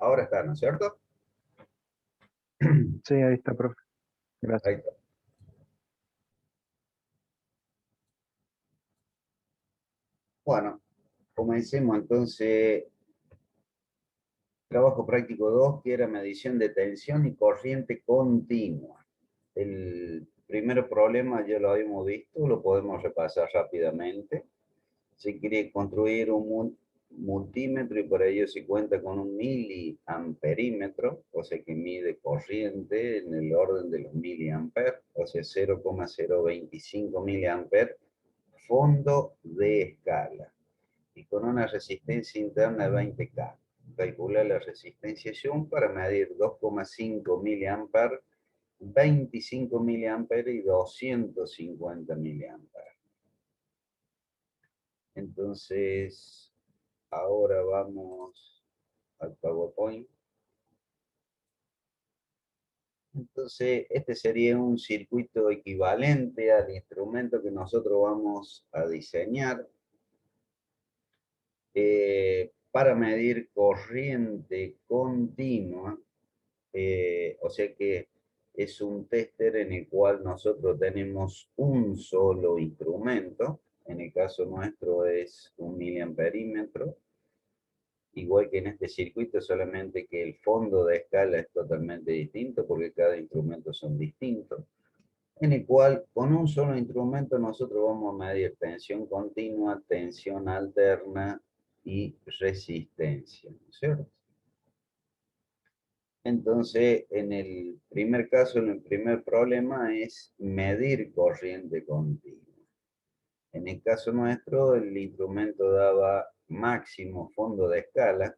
Ahora está, ¿no es cierto? Sí, ahí está, profe. Ahí Gracias. está. Bueno, comencemos entonces. Trabajo práctico 2, que era medición de tensión y corriente continua. El primer problema ya lo habíamos visto, lo podemos repasar rápidamente. Se quiere construir un multímetro y por ello se cuenta con un miliamperímetro, o sea que mide corriente en el orden de los miliamperes, o sea 0,025 miliamperes, fondo de escala, y con una resistencia interna de 20K. Calcula la resistencia Young para medir 2,5 miliamperes, 25 miliamperes y 250 miliamperes. Entonces, ahora vamos al PowerPoint. Entonces, este sería un circuito equivalente al instrumento que nosotros vamos a diseñar para medir corriente continua. O sea que es un tester en el cual nosotros tenemos un solo instrumento. En el caso nuestro es un miliamperímetro. Igual que en este circuito, solamente que el fondo de escala es totalmente distinto porque cada instrumento son distintos, en el cual con un solo instrumento nosotros vamos a medir tensión continua, tensión alterna y resistencia, ¿no es cierto? Entonces, en el primer caso, en el primer problema es medir corriente continua. En el caso nuestro, el instrumento daba máximo fondo de escala,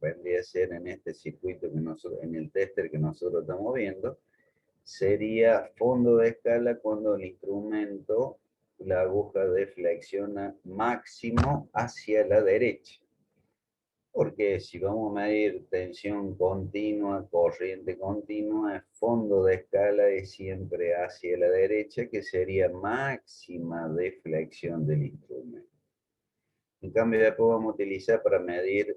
vendría a ser en este circuito que nosotros, en el tester que nosotros estamos viendo, sería fondo de escala cuando el instrumento, la aguja deflexiona máximo hacia la derecha. Porque si vamos a medir tensión continua, corriente continua, el fondo de escala es siempre hacia la derecha, que sería máxima deflexión del instrumento. En cambio, después vamos a utilizar para medir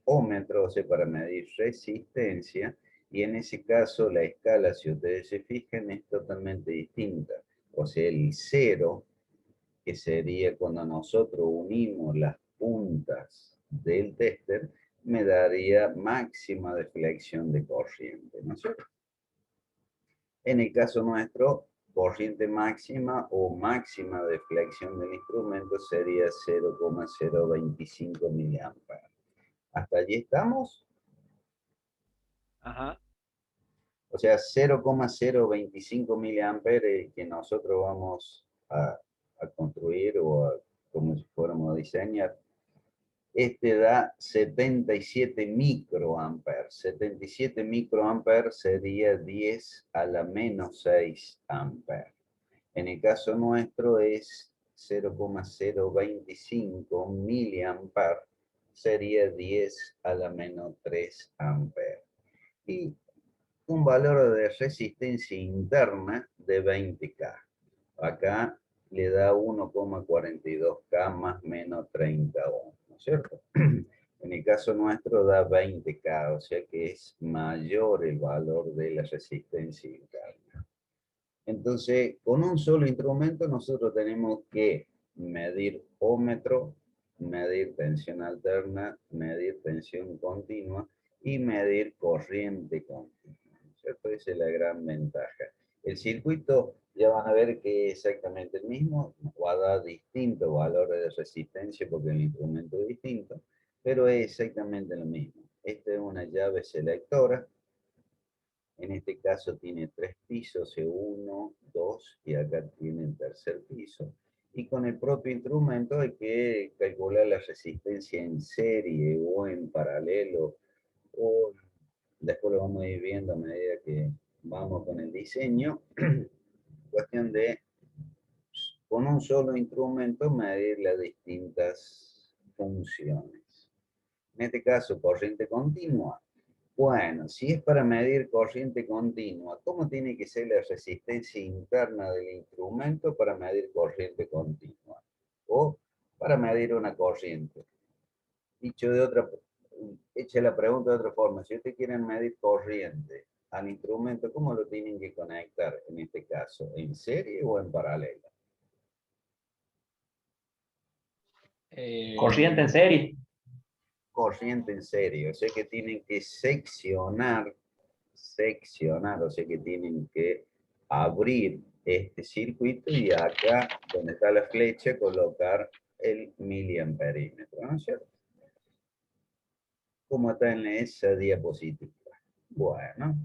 ómetro, o sea, para medir resistencia, y en ese caso la escala, si ustedes se fijan, es totalmente distinta. O sea, el cero, que sería cuando nosotros unimos las puntas del tester, me daría máxima deflexión de corriente, ¿no es cierto? En el caso nuestro, corriente máxima o máxima deflexión del instrumento sería 0,025 miliamperes. ¿Hasta allí estamos? Ajá. O sea, 0,025 miliamperes que nosotros vamos a construir o como si fuéramos a diseñar. Este da 77 microamperes. 77 microamperes sería 10 a la menos 6 amperes. En el caso nuestro es 0,025 miliamperes, sería 10 a la menos 3 amperes. Y un valor de resistencia interna de 20K. Acá le da 1,42K más menos 30 ohms, ¿no es cierto? En el caso nuestro da 20K, o sea que es mayor el valor de la resistencia interna. Entonces, con un solo instrumento nosotros tenemos que medir ómetro, medir tensión alterna, medir tensión continua y medir corriente continua, ¿cierto? Esa es la gran ventaja. El circuito ya van a ver que es exactamente el mismo, va a dar distintos valores de resistencia porque el instrumento es distinto, pero es exactamente lo mismo. Esta es una llave selectora. En este caso tiene 3 pisos, 1, 2 y acá tiene el tercer piso. Y con el propio instrumento hay que calcular la resistencia en serie o en paralelo. O después lo vamos a ir viendo a medida que vamos con el diseño. Cuestión de, con un solo instrumento, medir las distintas funciones. En este caso, corriente continua. Bueno, si es para medir corriente continua, ¿cómo tiene que ser la resistencia interna del instrumento para medir corriente continua? O para medir una corriente. Dicho de otra, eche la pregunta de otra forma. Si ustedes quieren medir corriente al instrumento, ¿cómo lo tienen que conectar en este caso? ¿En serie o en paralelo? Corriente en serie. Corriente en serie. O sea que tienen que seccionar, o sea que tienen que abrir este circuito y acá, donde está la flecha, colocar el miliamperímetro, ¿no es cierto? Como está en esa diapositiva. Bueno,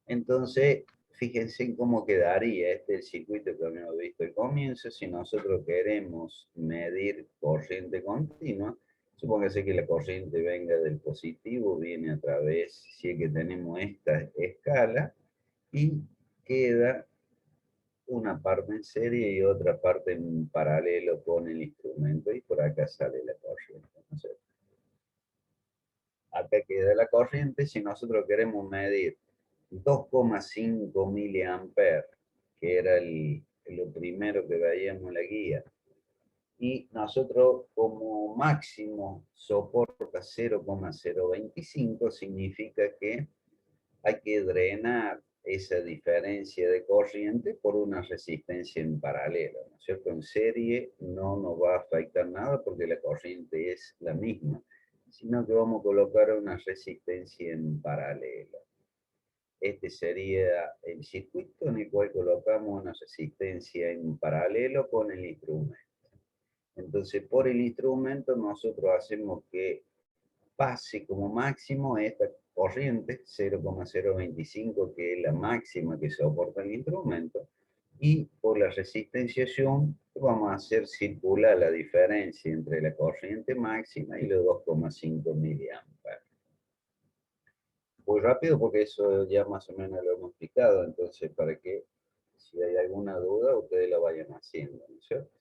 entonces, fíjense en cómo quedaría el circuito que habíamos visto al comienzo. Si nosotros queremos medir corriente continua, supóngase que la corriente venga del positivo, viene a través, si es que tenemos esta escala, y queda una parte en serie y otra parte en paralelo con el instrumento, y por acá sale la corriente, ¿no es cierto? Acá queda la corriente. Si nosotros queremos medir 2,5 miliamperes, que era lo primero que veíamos en la guía, y nosotros como máximo soporta 0,025, significa que hay que drenar esa diferencia de corriente por una resistencia en paralelo, ¿no es cierto? En serie no nos va a afectar nada porque la corriente es la misma, sino que vamos a colocar una resistencia en paralelo. Este sería el circuito en el cual colocamos una resistencia en paralelo con el instrumento. Entonces, por el instrumento nosotros hacemos que pase como máximo esta corriente, 0,025, que es la máxima que soporta el instrumento, y por la resistenciación vamos a hacer circular la diferencia entre la corriente máxima y los 2,5 miliamperes. Muy rápido porque eso ya más o menos lo hemos explicado, entonces para que si hay alguna duda ustedes lo vayan haciendo, ¿no es cierto?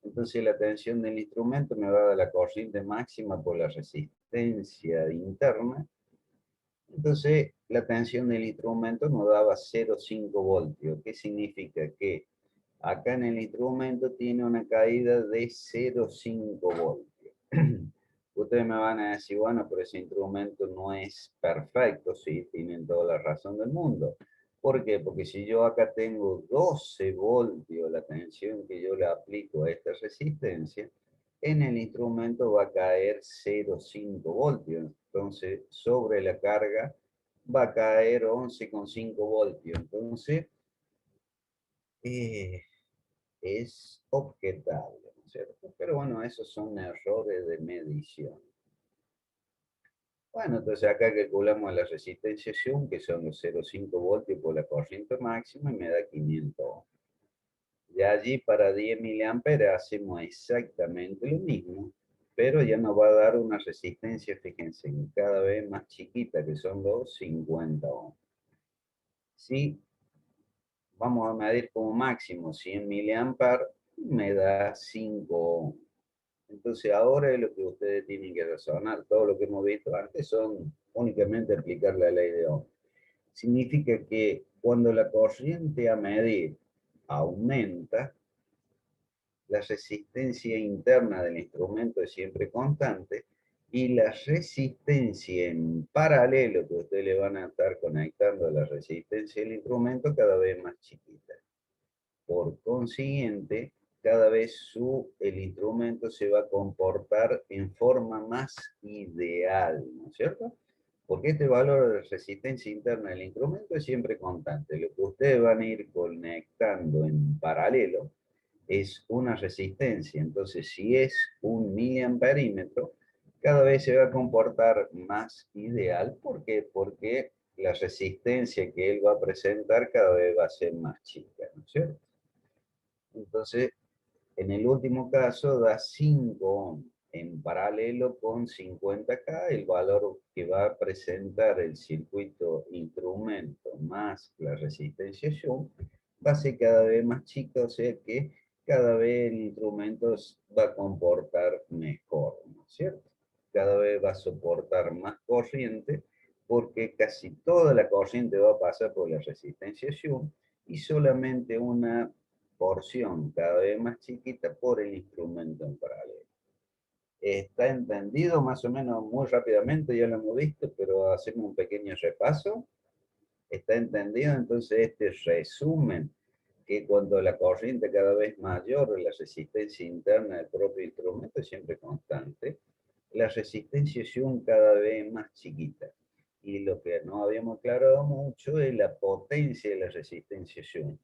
Entonces la tensión del instrumento me va a dar la corriente máxima por la resistencia interna. Entonces la tensión del instrumento nos daba 0,5 voltios. ¿Qué significa? Que acá en el instrumento tiene una caída de 0,5 voltios. Ustedes me van a decir, bueno, pero ese instrumento no es perfecto. Sí, tienen toda la razón del mundo. ¿Por qué? Porque si yo acá tengo 12 voltios, la tensión que yo le aplico a esta resistencia, en el instrumento va a caer 0,5 voltios. Entonces, sobre la carga va a caer 11,5 voltios. Entonces, es objetable, ¿no es cierto? Pero bueno, esos son errores de medición. Bueno, entonces acá calculamos la resistencia Zoom, que son los 0,5 voltios por la corriente máxima, y me da 500 ohms. De allí para 10 miliamperes hacemos exactamente lo mismo, pero ya nos va a dar una resistencia, fíjense, cada vez más chiquita, que son los 50 ohms. Si vamos a medir como máximo 100 miliamperes, me da 5 ohms. Entonces ahora es lo que ustedes tienen que razonar. Todo lo que hemos visto antes son únicamente aplicar la ley de Ohm. Significa que cuando la corriente a medir aumenta, la resistencia interna del instrumento es siempre constante, y la resistencia en paralelo que ustedes le van a estar conectando a la resistencia del instrumento cada vez más chiquita. Por consiguiente, cada vez el instrumento se va a comportar en forma más ideal, ¿no es cierto? Porque este valor de resistencia interna del instrumento es siempre constante. Lo que ustedes van a ir conectando en paralelo es una resistencia. Entonces, si es un miliamperímetro, cada vez se va a comportar más ideal. ¿Por qué? Porque la resistencia que él va a presentar cada vez va a ser más chica, ¿no es cierto? Entonces, en el último caso da 5 ohms en paralelo con 50K, el valor que va a presentar el circuito instrumento más la resistencia Shunt va a ser cada vez más chica, o sea que cada vez el instrumento va a comportar mejor, ¿no es cierto? Cada vez va a soportar más corriente, porque casi toda la corriente va a pasar por la resistencia Shunt y solamente una porción cada vez más chiquita por el instrumento en paralelo. ¿Está entendido más o menos muy rápidamente? Ya lo hemos visto, pero hacemos un pequeño repaso. ¿Está entendido? Entonces este resumen que cuando la corriente cada vez mayor, la resistencia interna del propio instrumento es siempre constante, la resistencia Shunt cada vez más chiquita. Y lo que no habíamos aclarado mucho es la potencia de la resistencia Shunt.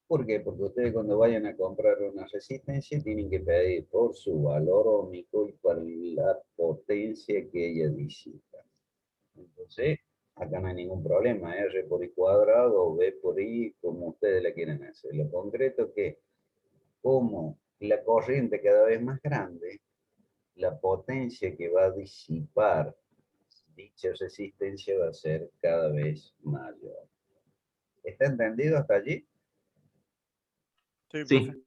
¿Por qué? Porque ustedes cuando vayan a comprar una resistencia tienen que pedir por su valor óhmico y por la potencia que ella disipa. Entonces, acá no hay ningún problema, R por I cuadrado o B por I, como ustedes la quieren hacer. Lo concreto es que, como la corriente cada vez más grande, la potencia que va a disipar dicha resistencia va a ser cada vez mayor. ¿Está entendido hasta allí? Sí, profe. Sí,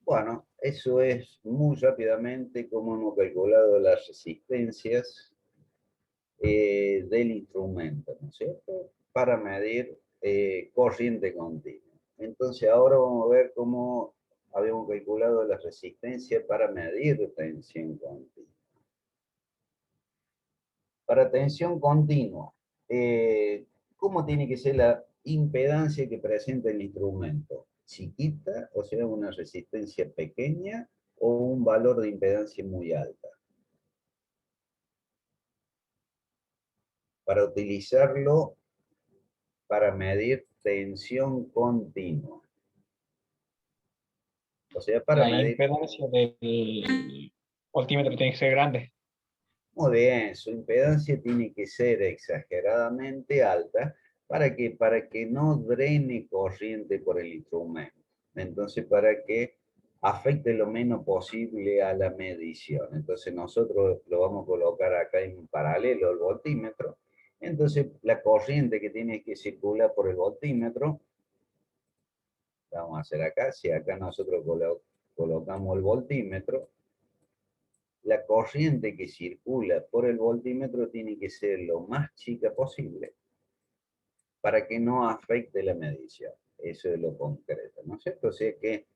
Bueno, eso es muy rápidamente cómo hemos calculado las resistencias del instrumento, ¿no es cierto? Para medir corriente continua. Entonces ahora vamos a ver cómo habíamos calculado la resistencia para medir tensión continua. Para tensión continua, ¿cómo tiene que ser la impedancia que presenta el instrumento? ¿Chiquita, o sea, una resistencia pequeña, o un valor de impedancia muy alta? Para utilizarlo para medir tensión continua. O sea, para la medir... impedancia del voltímetro tiene que ser grande. Muy bien, su impedancia tiene que ser exageradamente alta para que no drene corriente por el instrumento. Entonces, para que afecte lo menos posible a la medición. Entonces, nosotros lo vamos a colocar acá en paralelo al voltímetro. Entonces, la corriente que tiene que circular por el voltímetro, la vamos a hacer acá. Si acá nosotros colocamos el voltímetro, la corriente que circula por el voltímetro tiene que ser lo más chica posible para que no afecte la medición. Eso es lo concreto, ¿no es cierto? O sea que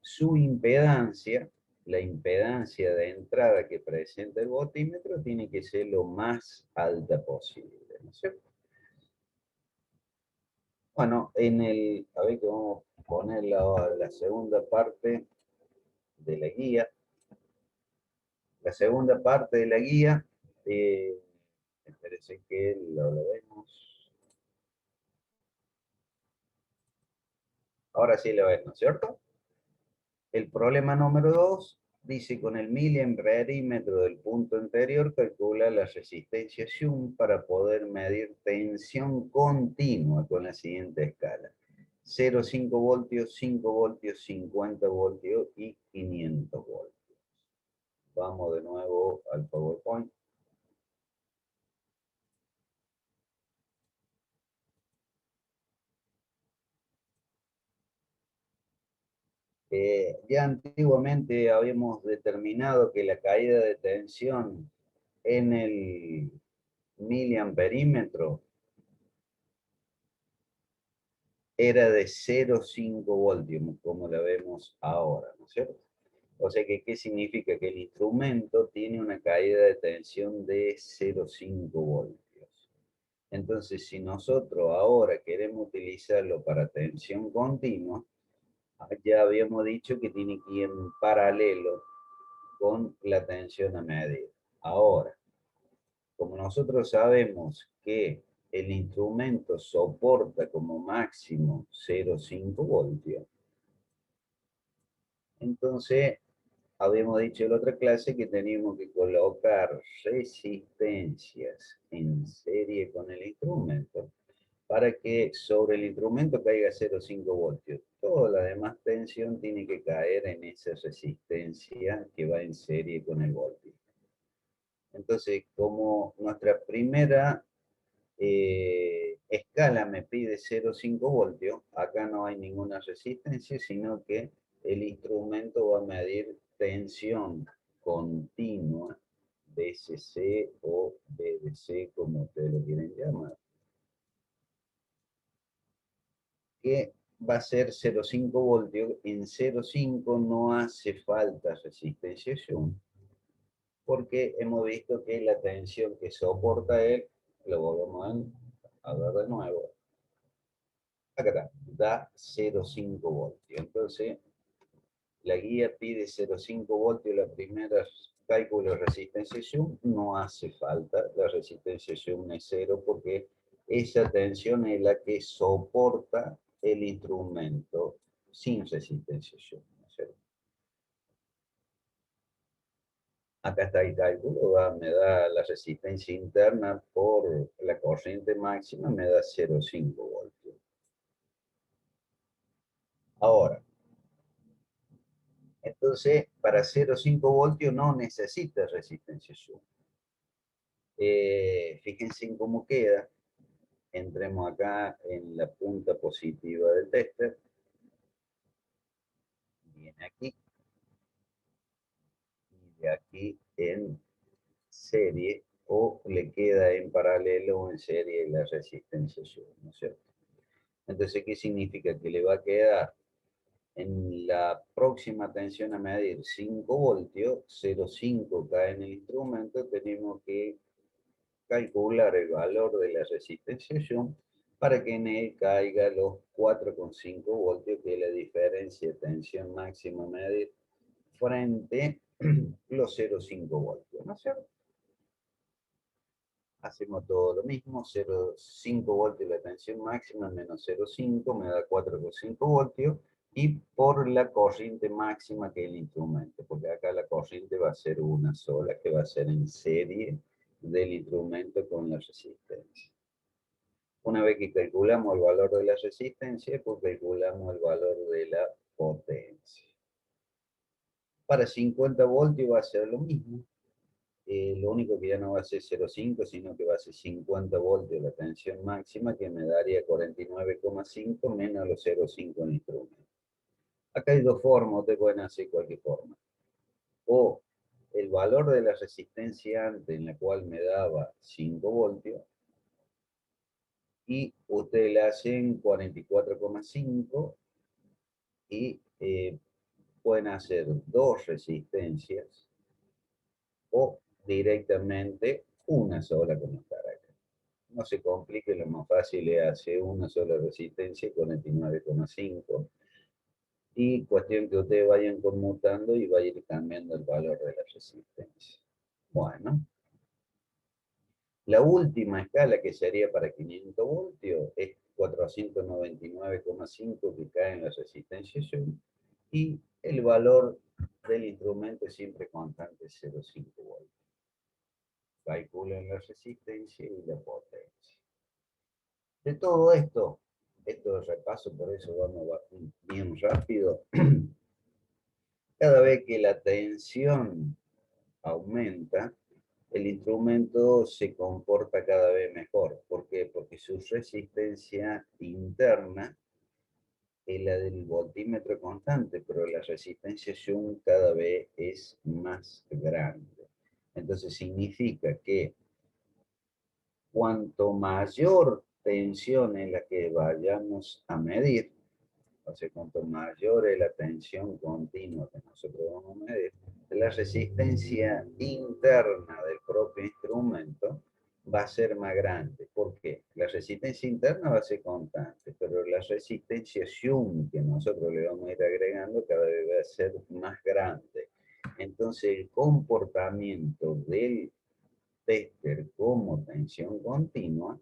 su impedancia, la impedancia de entrada que presenta el voltímetro, tiene que ser lo más alta posible, ¿no es cierto? Bueno, a ver que vamos a poner la segunda parte de la guía. La segunda parte de la guía, me parece que lo vemos. Ahora sí lo ves, ¿no es cierto? El problema número 2 dice: con el miliamperímetro del punto anterior calcula la resistencia Shunt para poder medir tensión continua con la siguiente escala: 0,5 voltios, 5 voltios, 50 voltios y 500 voltios. Vamos de nuevo al PowerPoint. Ya antiguamente habíamos determinado que la caída de tensión en el miliamperímetro era de 0,5 voltios, como la vemos ahora, ¿no es cierto? O sea que, ¿qué significa? Que el instrumento tiene una caída de tensión de 0,5 voltios. Entonces, si nosotros ahora queremos utilizarlo para tensión continua, ya habíamos dicho que tiene que ir en paralelo con la tensión a medir. Ahora, como nosotros sabemos que el instrumento soporta como máximo 0,5 voltios, entonces habíamos dicho en la otra clase que teníamos que colocar resistencias en serie con el instrumento para que sobre el instrumento caiga 0,5 voltios. Toda la demás tensión tiene que caer en esa resistencia que va en serie con el voltio. Entonces, como nuestra primera escala me pide 0,5 voltios, acá no hay ninguna resistencia, sino que el instrumento va a medir tensión continua, BCC o BDC, como ustedes lo quieren llamar, que va a ser 0,5 voltios. En 0,5 no hace falta resistencia Shunt, porque hemos visto que la tensión que soporta él, lo volvemos a ver de nuevo, acá está, da 0,5 voltios. Entonces, la guía pide 0,5 voltios la primera cálculo de resistencia Shunt, no hace falta, la resistencia Shunt es 0 porque esa tensión es la que soporta el instrumento sin resistencia Shunt, ¿no es cierto? Acá está el cálculo, me da la resistencia interna por la corriente máxima, me da 0,5 voltios. Ahora, entonces, para 0,5 voltios no necesita resistencia Shunt. Fíjense en cómo queda. Entremos acá en la punta positiva del tester. Viene aquí. Y de aquí en serie, o le queda en paralelo o en serie la resistencia Shunt, ¿no es cierto? Entonces, ¿qué significa? Que le va a quedar en la próxima tensión a medir 5 voltios, 0,5 cae en el instrumento, tenemos que calcular el valor de la resistencia Shunt para que en él caiga los 4,5 voltios, que es la diferencia de tensión máxima a medir frente los 0,5 voltios, ¿no es cierto? Hacemos todo lo mismo, 0,5 voltios la tensión máxima menos 0,5 me da 4,5 voltios, y por la corriente máxima que es el instrumento, porque acá la corriente va a ser una sola, que va a ser en serie del instrumento con la resistencia. Una vez que calculamos el valor de la resistencia, pues calculamos el valor de la potencia. Para 50 voltios va a ser lo mismo. Lo único que ya no va a ser 0,5, sino que va a ser 50 voltios la tensión máxima, que me daría 49,5 menos los 0,5 en el instrumento. Acá hay dos formas, ustedes pueden hacer cualquier forma. O el valor de la resistencia antes, en la cual me daba 5 voltios, y ustedes le hacen 44,5 y pueden hacer dos resistencias o directamente una sola como está acá. No se complique, lo más fácil es hacer una sola resistencia, 49,5. Y cuestión que ustedes vayan conmutando y vayan cambiando el valor de la resistencia. Bueno. La última escala, que sería para 500 voltios, es 499,5 que cae en la resistencia Shunt, y el valor del instrumento es siempre constante, 0,5 voltios. Calculen la resistencia y la potencia. De todo esto es repaso, por eso vamos bien rápido. Cada vez que la tensión aumenta, el instrumento se comporta cada vez mejor. ¿Por qué? Porque su resistencia interna es la del voltímetro constante, pero la resistencia Shunt cada vez es más grande. Entonces significa que cuanto mayor tensión es la que vayamos a medir, o sea, cuanto mayor es la tensión continua que nosotros vamos a medir, la resistencia interna del propio instrumento va a ser más grande. ¿Por qué? La resistencia interna va a ser constante, pero la resistencia Shunt que nosotros le vamos a ir agregando cada vez va a ser más grande. Entonces el comportamiento del tester como tensión continua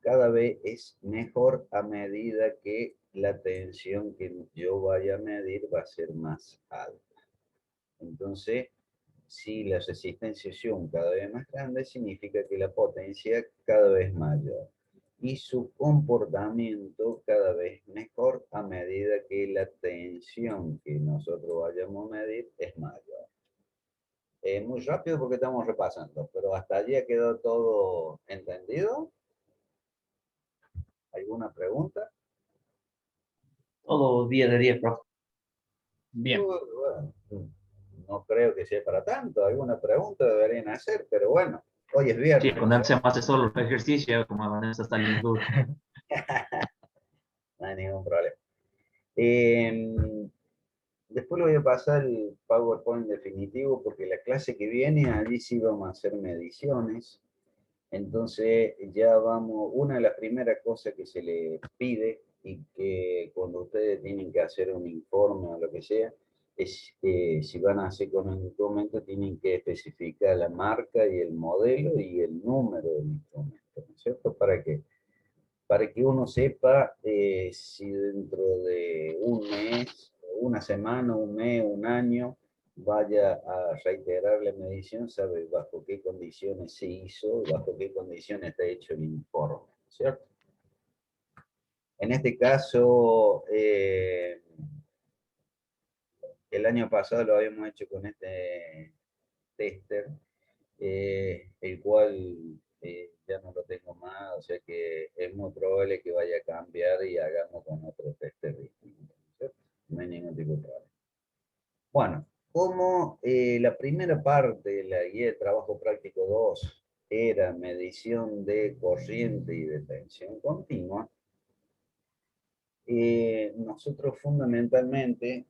cada vez es mejor a medida que la tensión que yo vaya a medir va a ser más alta. Entonces, si la resistencia Shunt cada vez más grande, significa que la potencia cada vez mayor. Y su comportamiento cada vez mejor a medida que la tensión que nosotros vayamos a medir es mayor. Muy rápido porque estamos repasando, pero hasta allí ha quedado todo entendido. ¿Alguna pregunta? Todo 10 de 10, profe. Bien. Bueno, no creo que sea para tanto. Alguna pregunta deberían hacer, pero bueno, hoy es viernes. Sí, cuando se hace solo el ejercicio, como Vanessa está en el duro. No hay ningún problema. Después le voy a pasar el PowerPoint definitivo porque la clase que viene, allí sí vamos a hacer mediciones. Entonces ya vamos, una de las primeras cosas que se le pide y que cuando ustedes tienen que hacer un informe o lo que sea, es si van a hacer con un instrumento tienen que especificar la marca y el modelo y el número del instrumento, ¿no es cierto? Para que uno sepa si dentro de un mes, una semana, un mes, un año, vaya a reiterar la medición, sabe bajo qué condiciones se hizo, bajo qué condiciones está hecho el informe, ¿cierto? En este caso, el año pasado lo habíamos hecho con este tester, el cual ya no lo tengo más, o sea que es muy probable que vaya a cambiar y hagamos con otro tester distinto, ¿cierto? No hay ningún tipo de problema. Bueno, como la primera parte de la guía de trabajo práctico 2 era medición de corriente y de tensión continua, nosotros fundamentalmente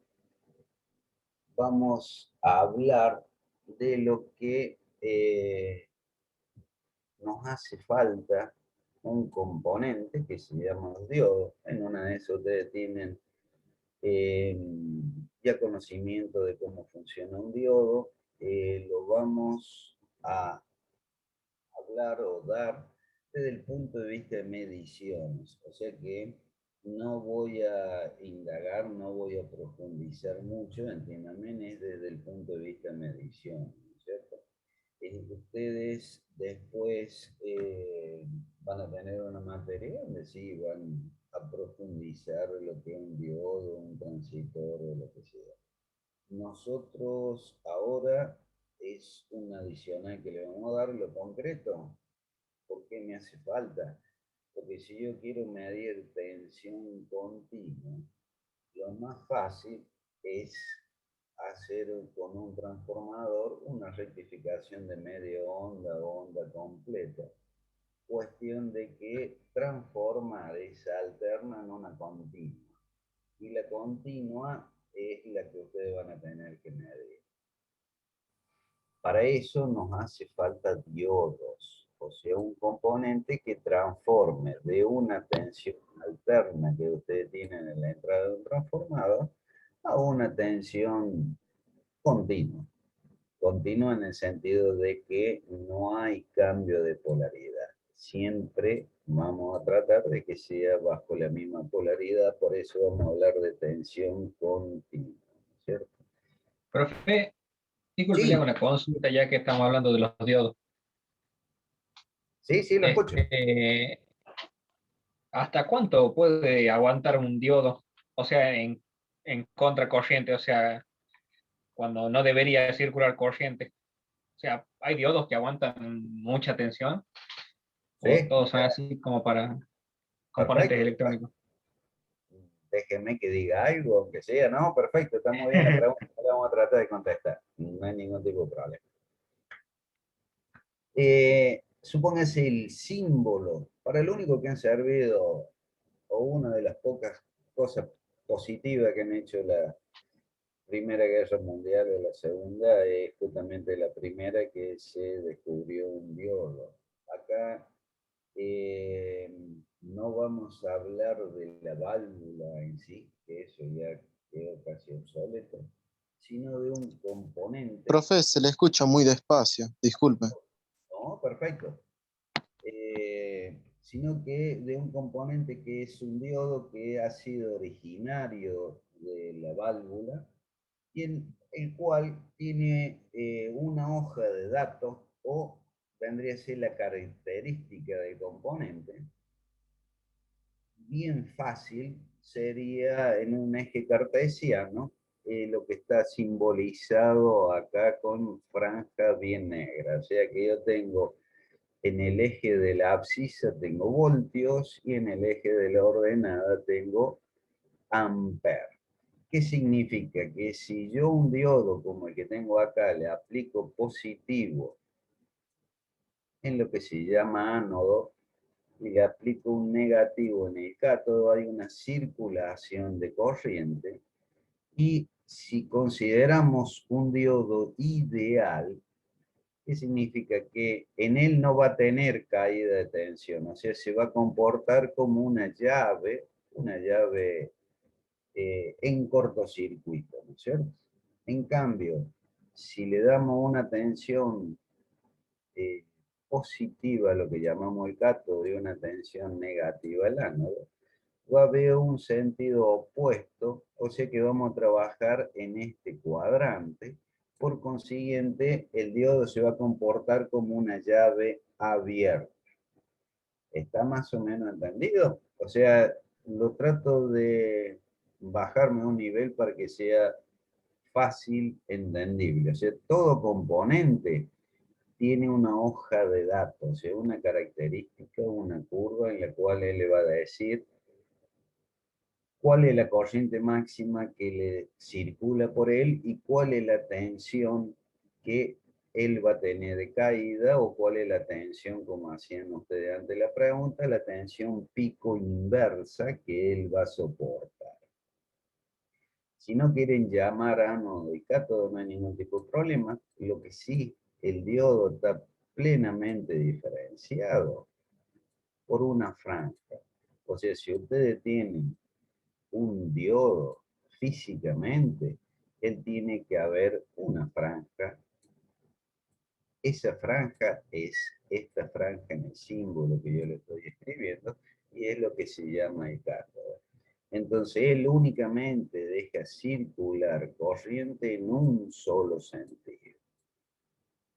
vamos a hablar de lo que nos hace falta un componente que se llama los diodos. En una de esas ustedes tienen ya conocimiento de cómo funciona un diodo. Lo vamos a hablar o dar desde el punto de vista de mediciones. O sea que no voy a indagar, no voy a profundizar mucho, entiéndame, es desde el punto de vista de medición, ¿no es cierto? Ustedes después van a tener una materia donde sí van a profundizar lo que es un diodo, un transistor o lo que sea. Nosotros ahora es un adicional que le vamos a dar lo concreto. ¿Por qué me hace falta? Porque si yo quiero medir tensión continua, lo más fácil es hacer con un transformador una rectificación de media onda o onda completa. Cuestión de que transformar esa alterna en una continua. Y la continua es la que ustedes van a tener que medir. Para eso nos hace falta diodos, o sea, un componente que transforme de una tensión alterna que ustedes tienen en la entrada de un transformador a una tensión continua. Continua en el sentido de que no hay cambio de polaridad. Siempre vamos a tratar de que sea bajo la misma polaridad, por eso vamos a hablar de tensión continua, ¿cierto? Profe, disculpe, le Sí, hago una consulta ya que estamos hablando de los diodos. sí, lo escucho. ¿Hasta cuánto puede aguantar un diodo? O sea, en contracorriente, o sea, cuando no debería circular corriente. O sea, hay diodos que aguantan mucha tensión, o Sí, todos son así como para componentes perfecto. electrónicos. Déjeme que diga algo, aunque sea, no, perfecto, está muy bien la pregunta, la vamos a tratar de contestar, no hay ningún tipo de problema. Supóngase el símbolo, para lo único que han servido, o una de las pocas cosas positivas que han hecho la Primera Guerra Mundial o la Segunda, es justamente la primera que se descubrió un diodo. Acá no vamos a hablar de la válvula en sí, que eso ya quedó casi obsoleto, sino de un componente. Profe, se le escucha muy despacio, disculpe. No, perfecto. Sino que de un componente que es un diodo que ha sido originario de la válvula y en el cual tiene una hoja de datos o vendría a ser la característica del componente. Bien fácil sería en un eje cartesiano lo que está simbolizado acá con franja bien negra. O sea que yo tengo en el eje de la abscisa tengo voltios y en el eje de la ordenada tengo amperes. ¿Qué significa? Que si yo un diodo como el que tengo acá le aplico positivo en lo que se llama ánodo, y le aplico un negativo en el cátodo, hay una circulación de corriente. Y si consideramos un diodo ideal, ¿qué significa? Que en él no va a tener caída de tensión, o sea, se va a comportar como una llave en cortocircuito, ¿no es cierto? En cambio, si le damos una tensión positiva a lo que llamamos el cátodo y una tensión negativa al ánodo, va a haber un sentido opuesto, o sea que vamos a trabajar en este cuadrante. Por consiguiente, el diodo se va a comportar como una llave abierta. ¿Está más o menos entendido? O sea, lo trato de bajarme a un nivel para que sea fácil entendible. O sea, todo componente tiene una hoja de datos, o sea, una característica, una curva en la cual él le va a decir cuál es la corriente máxima que le circula por él y cuál es la tensión que él va a tener de caída, o cuál es la tensión, como hacían ustedes ante la pregunta, la tensión pico inversa que él va a soportar. Si no quieren llamar ánodo y cátodo, no hay ningún tipo de problema. Lo que sí, el diodo está plenamente diferenciado por una franja. O sea, si ustedes tienen un diodo físicamente, él tiene que haber una franja. Esa franja es esta franja en el símbolo que yo le estoy escribiendo, y es lo que se llama el cátodo. Entonces él únicamente deja circular corriente en un solo sentido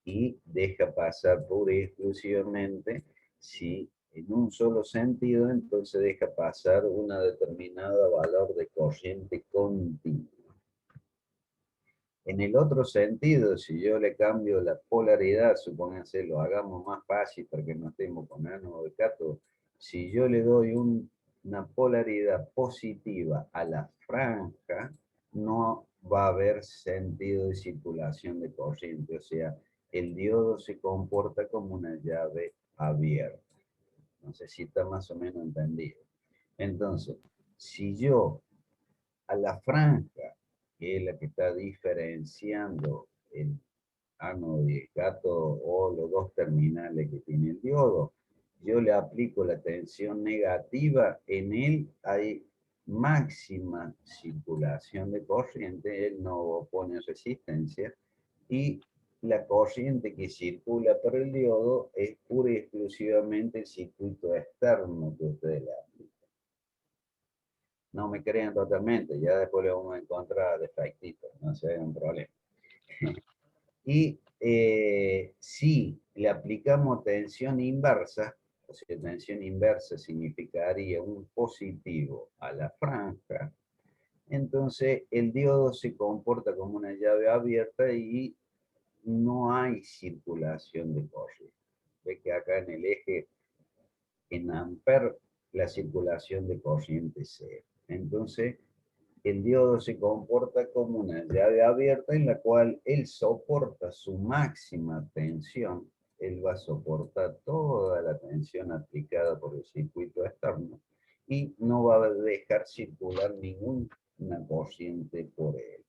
y deja pasar pura y exclusivamente, si en un solo sentido, entonces deja pasar una determinada valor de corriente continua. En el otro sentido, si yo le cambio la polaridad, supónganse, lo hagamos más fácil para que no estemos con ánodo de cátodo. Si yo le doy una polaridad positiva a la franja, no va a haber sentido de circulación de corriente, o sea, el diodo se comporta como una llave abierta. No sé si está más o menos entendido. Entonces, si yo a la franja, que es la que está diferenciando el ánodo y el cátodo, o los dos terminales que tiene el diodo, yo le aplico la tensión negativa, en él hay máxima circulación de corriente, él no opone resistencia, y la corriente que circula por el diodo es pura y exclusivamente el circuito externo que ustedes le aplican. No me crean totalmente, ya después le vamos a encontrar defectitos, no se hagan problema. Y si le aplicamos tensión inversa, o sea, tensión inversa significaría un positivo a la franja, entonces el diodo se comporta como una llave abierta y no hay circulación de corriente. Ve que acá en el eje, en amper, la circulación de corriente es cero. Entonces, el diodo se comporta como una llave abierta en la cual él soporta su máxima tensión. Él va a soportar toda la tensión aplicada por el circuito externo y no va a dejar circular ninguna corriente por él.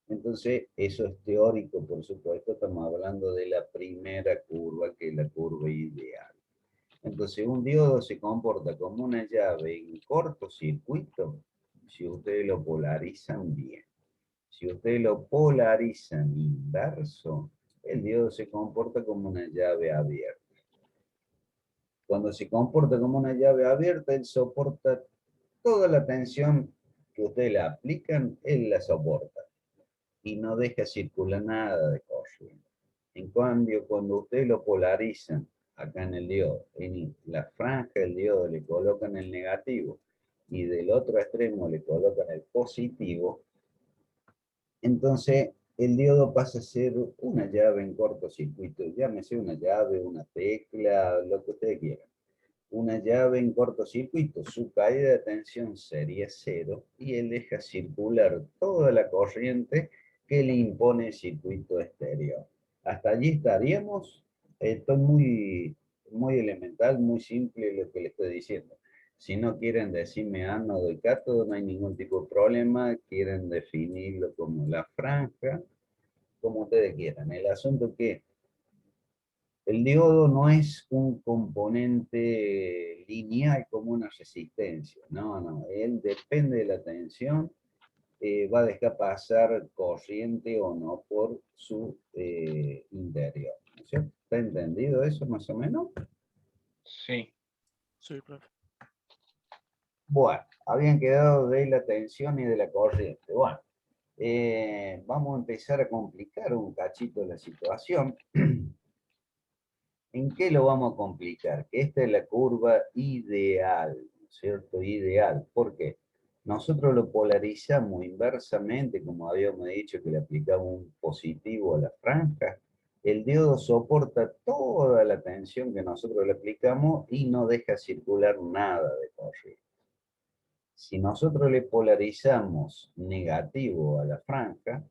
Entonces, eso es teórico, por supuesto, estamos hablando de la primera curva, que es la curva ideal. Entonces, un diodo se comporta como una llave en cortocircuito si ustedes lo polarizan bien. Si ustedes lo polarizan inverso, el diodo se comporta como una llave abierta. Cuando se comporta como una llave abierta, él soporta toda la tensión que ustedes le aplican, él la soporta y no deja circular nada de corriente. En cambio, cuando ustedes lo polarizan acá en el diodo, en la franja del diodo le colocan el negativo y del otro extremo le colocan el positivo, entonces el diodo pasa a ser una llave en cortocircuito, llámese una llave, una tecla, lo que ustedes quieran. Una llave en cortocircuito, su caída de tensión sería cero y él deja circular toda la corriente que le impone el circuito exterior. Hasta allí estaríamos. Estoy muy Muy elemental, muy simple lo que le estoy diciendo. Si no quieren decirme ánodo y cátodo, no hay ningún tipo de problema. Quieren definirlo como la franja, como ustedes quieran. El asunto es que el diodo no es un componente lineal como una resistencia. No, no. Él depende de la tensión. Va a dejar pasar corriente o no por su interior. ¿No es cierto? ¿Está entendido eso más o menos? Sí. Sí, profe. Bueno, habían quedado de la tensión y de la corriente. Bueno, vamos a empezar a complicar un cachito la situación. ¿En qué lo vamos a complicar? Que esta es la curva ideal, ¿no es cierto? Ideal. ¿Por qué? Nosotros lo polarizamos inversamente, como habíamos dicho que le aplicamos un positivo a la franja. El diodo soporta toda la tensión que nosotros le aplicamos y no deja circular nada de corriente. Si nosotros le polarizamos negativo a la franja,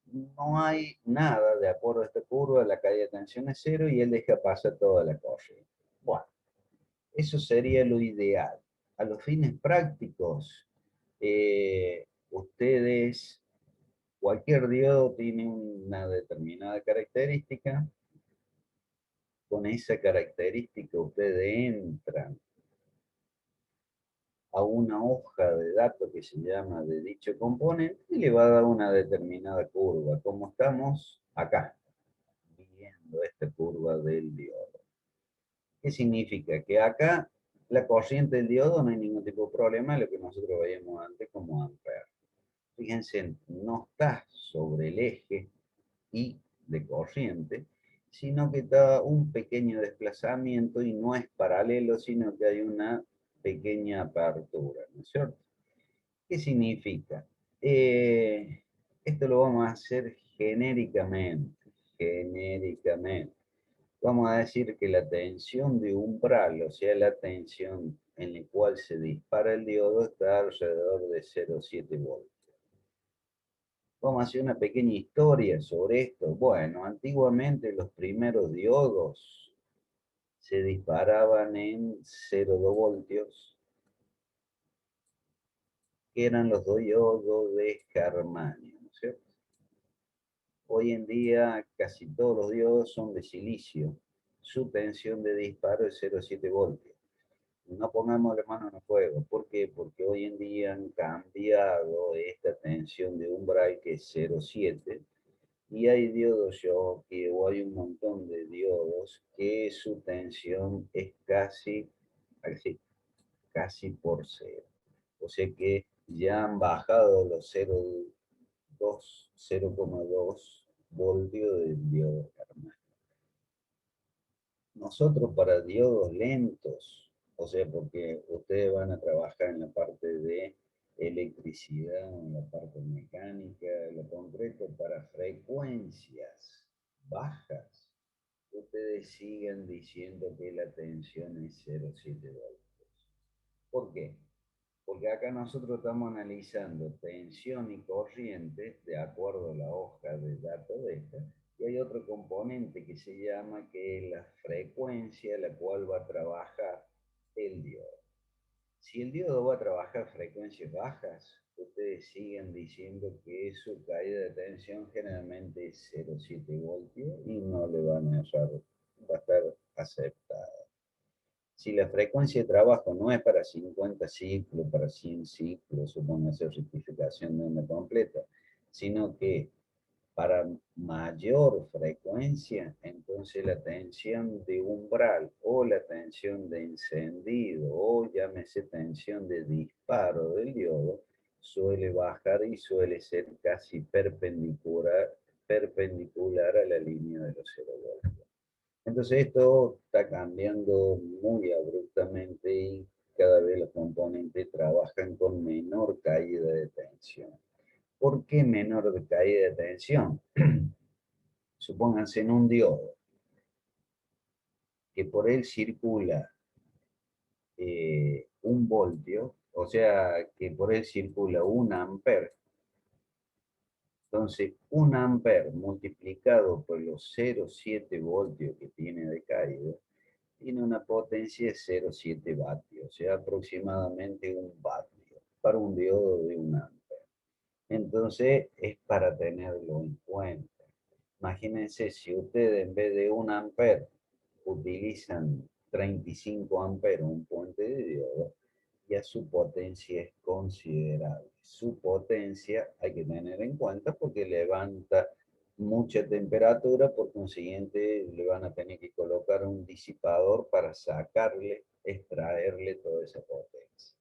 no hay nada de acuerdo a esta curva, la caída de tensión es cero y él deja pasar toda la corriente. Bueno, eso sería lo ideal. A los fines prácticos, ustedes, cualquier diodo tiene una determinada característica. Con esa característica ustedes entran a una hoja de datos que se llama de dicho componente y le va a dar una determinada curva, como estamos acá, viendo esta curva del diodo. ¿Qué significa? Que acá la corriente del diodo no hay ningún tipo de problema, lo que nosotros veíamos antes como ampere. Fíjense, no está sobre el eje y de corriente, sino que está un pequeño desplazamiento y no es paralelo, sino que hay una pequeña apertura, ¿no es cierto? ¿Qué significa? Esto lo vamos a hacer genéricamente. Vamos a decir que la tensión de umbral, o sea, la tensión en la cual se dispara el diodo, está alrededor de 0,7 voltios. Vamos a hacer una pequeña historia sobre esto. Bueno, antiguamente los primeros diodos se disparaban en 0,2 voltios, que eran los diodos de germanio, ¿no es cierto? Hoy en día casi todos los diodos son de silicio. Su tensión de disparo es 0,7 voltios. No pongamos las manos en el fuego. ¿Por qué? Porque hoy en día han cambiado esta tensión de umbral que es 0,7 y hay diodos Schottky o hay un montón de diodos que su tensión es casi por cero. O sea que ya han bajado los 0,2 voltios del diodo germánico. Nosotros para diodos lentos, o sea, porque ustedes van a trabajar en la parte de electricidad, en la parte mecánica, en lo concreto, para frecuencias bajas, ustedes siguen diciendo que la tensión es 0,7 voltios. ¿Por qué? Porque acá nosotros estamos analizando tensión y corriente de acuerdo a la hoja de datos de esta, y hay otro componente que se llama que es la frecuencia a la cual va a trabajar el diodo. Si el diodo va a trabajar frecuencias bajas, ustedes siguen diciendo que su caída de tensión generalmente es 0,7 voltios y no le van a errar, va a estar aceptada. Si la frecuencia de trabajo no es para 50 ciclos, para 100 ciclos, supóngase rectificación de onda completa, sino que para mayor frecuencia, entonces la tensión de umbral o la tensión de encendido o llámese tensión de disparo del diodo suele bajar y suele ser casi perpendicular a la línea de los 0 voltios. Entonces esto está cambiando muy abruptamente y cada vez los componentes trabajan con menor caída de tensión. ¿Por qué menor caída de tensión? Supónganse en un diodo que por él circula 1 voltio, o sea que por él circula 1 ampere. Entonces 1 ampere multiplicado por los 0,7 voltios que tiene de caída tiene una potencia de 0,7 vatios, o sea, aproximadamente 1 vatio para un diodo de 1 ampere. Entonces, es para tenerlo en cuenta. Imagínense si ustedes en vez de 1 ampere utilizan 35 amperes, un puente de diodo, ya su potencia es considerable. Su potencia hay que tener en cuenta porque levanta mucha temperatura, por consiguiente le van a tener que colocar un disipador para sacarle, extraerle toda esa potencia.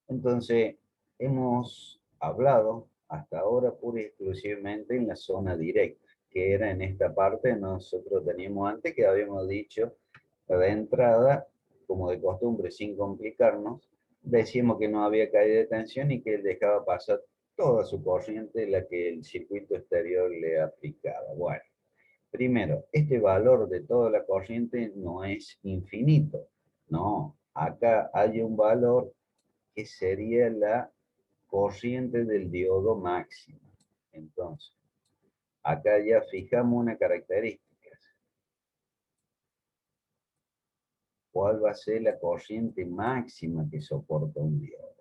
Entonces, hemos hablado hasta ahora pura y exclusivamente en la zona directa, que era en esta parte nosotros teníamos antes, que habíamos dicho de entrada, como de costumbre, sin complicarnos, decíamos que no había caída de tensión y que él dejaba pasar toda su corriente, la que el circuito exterior le aplicaba. Bueno, primero, este valor de toda la corriente no es infinito, no, acá hay un valor que sería la corriente del diodo máxima. Entonces, acá ya fijamos una característica. ¿Cuál va a ser la corriente máxima que soporta un diodo?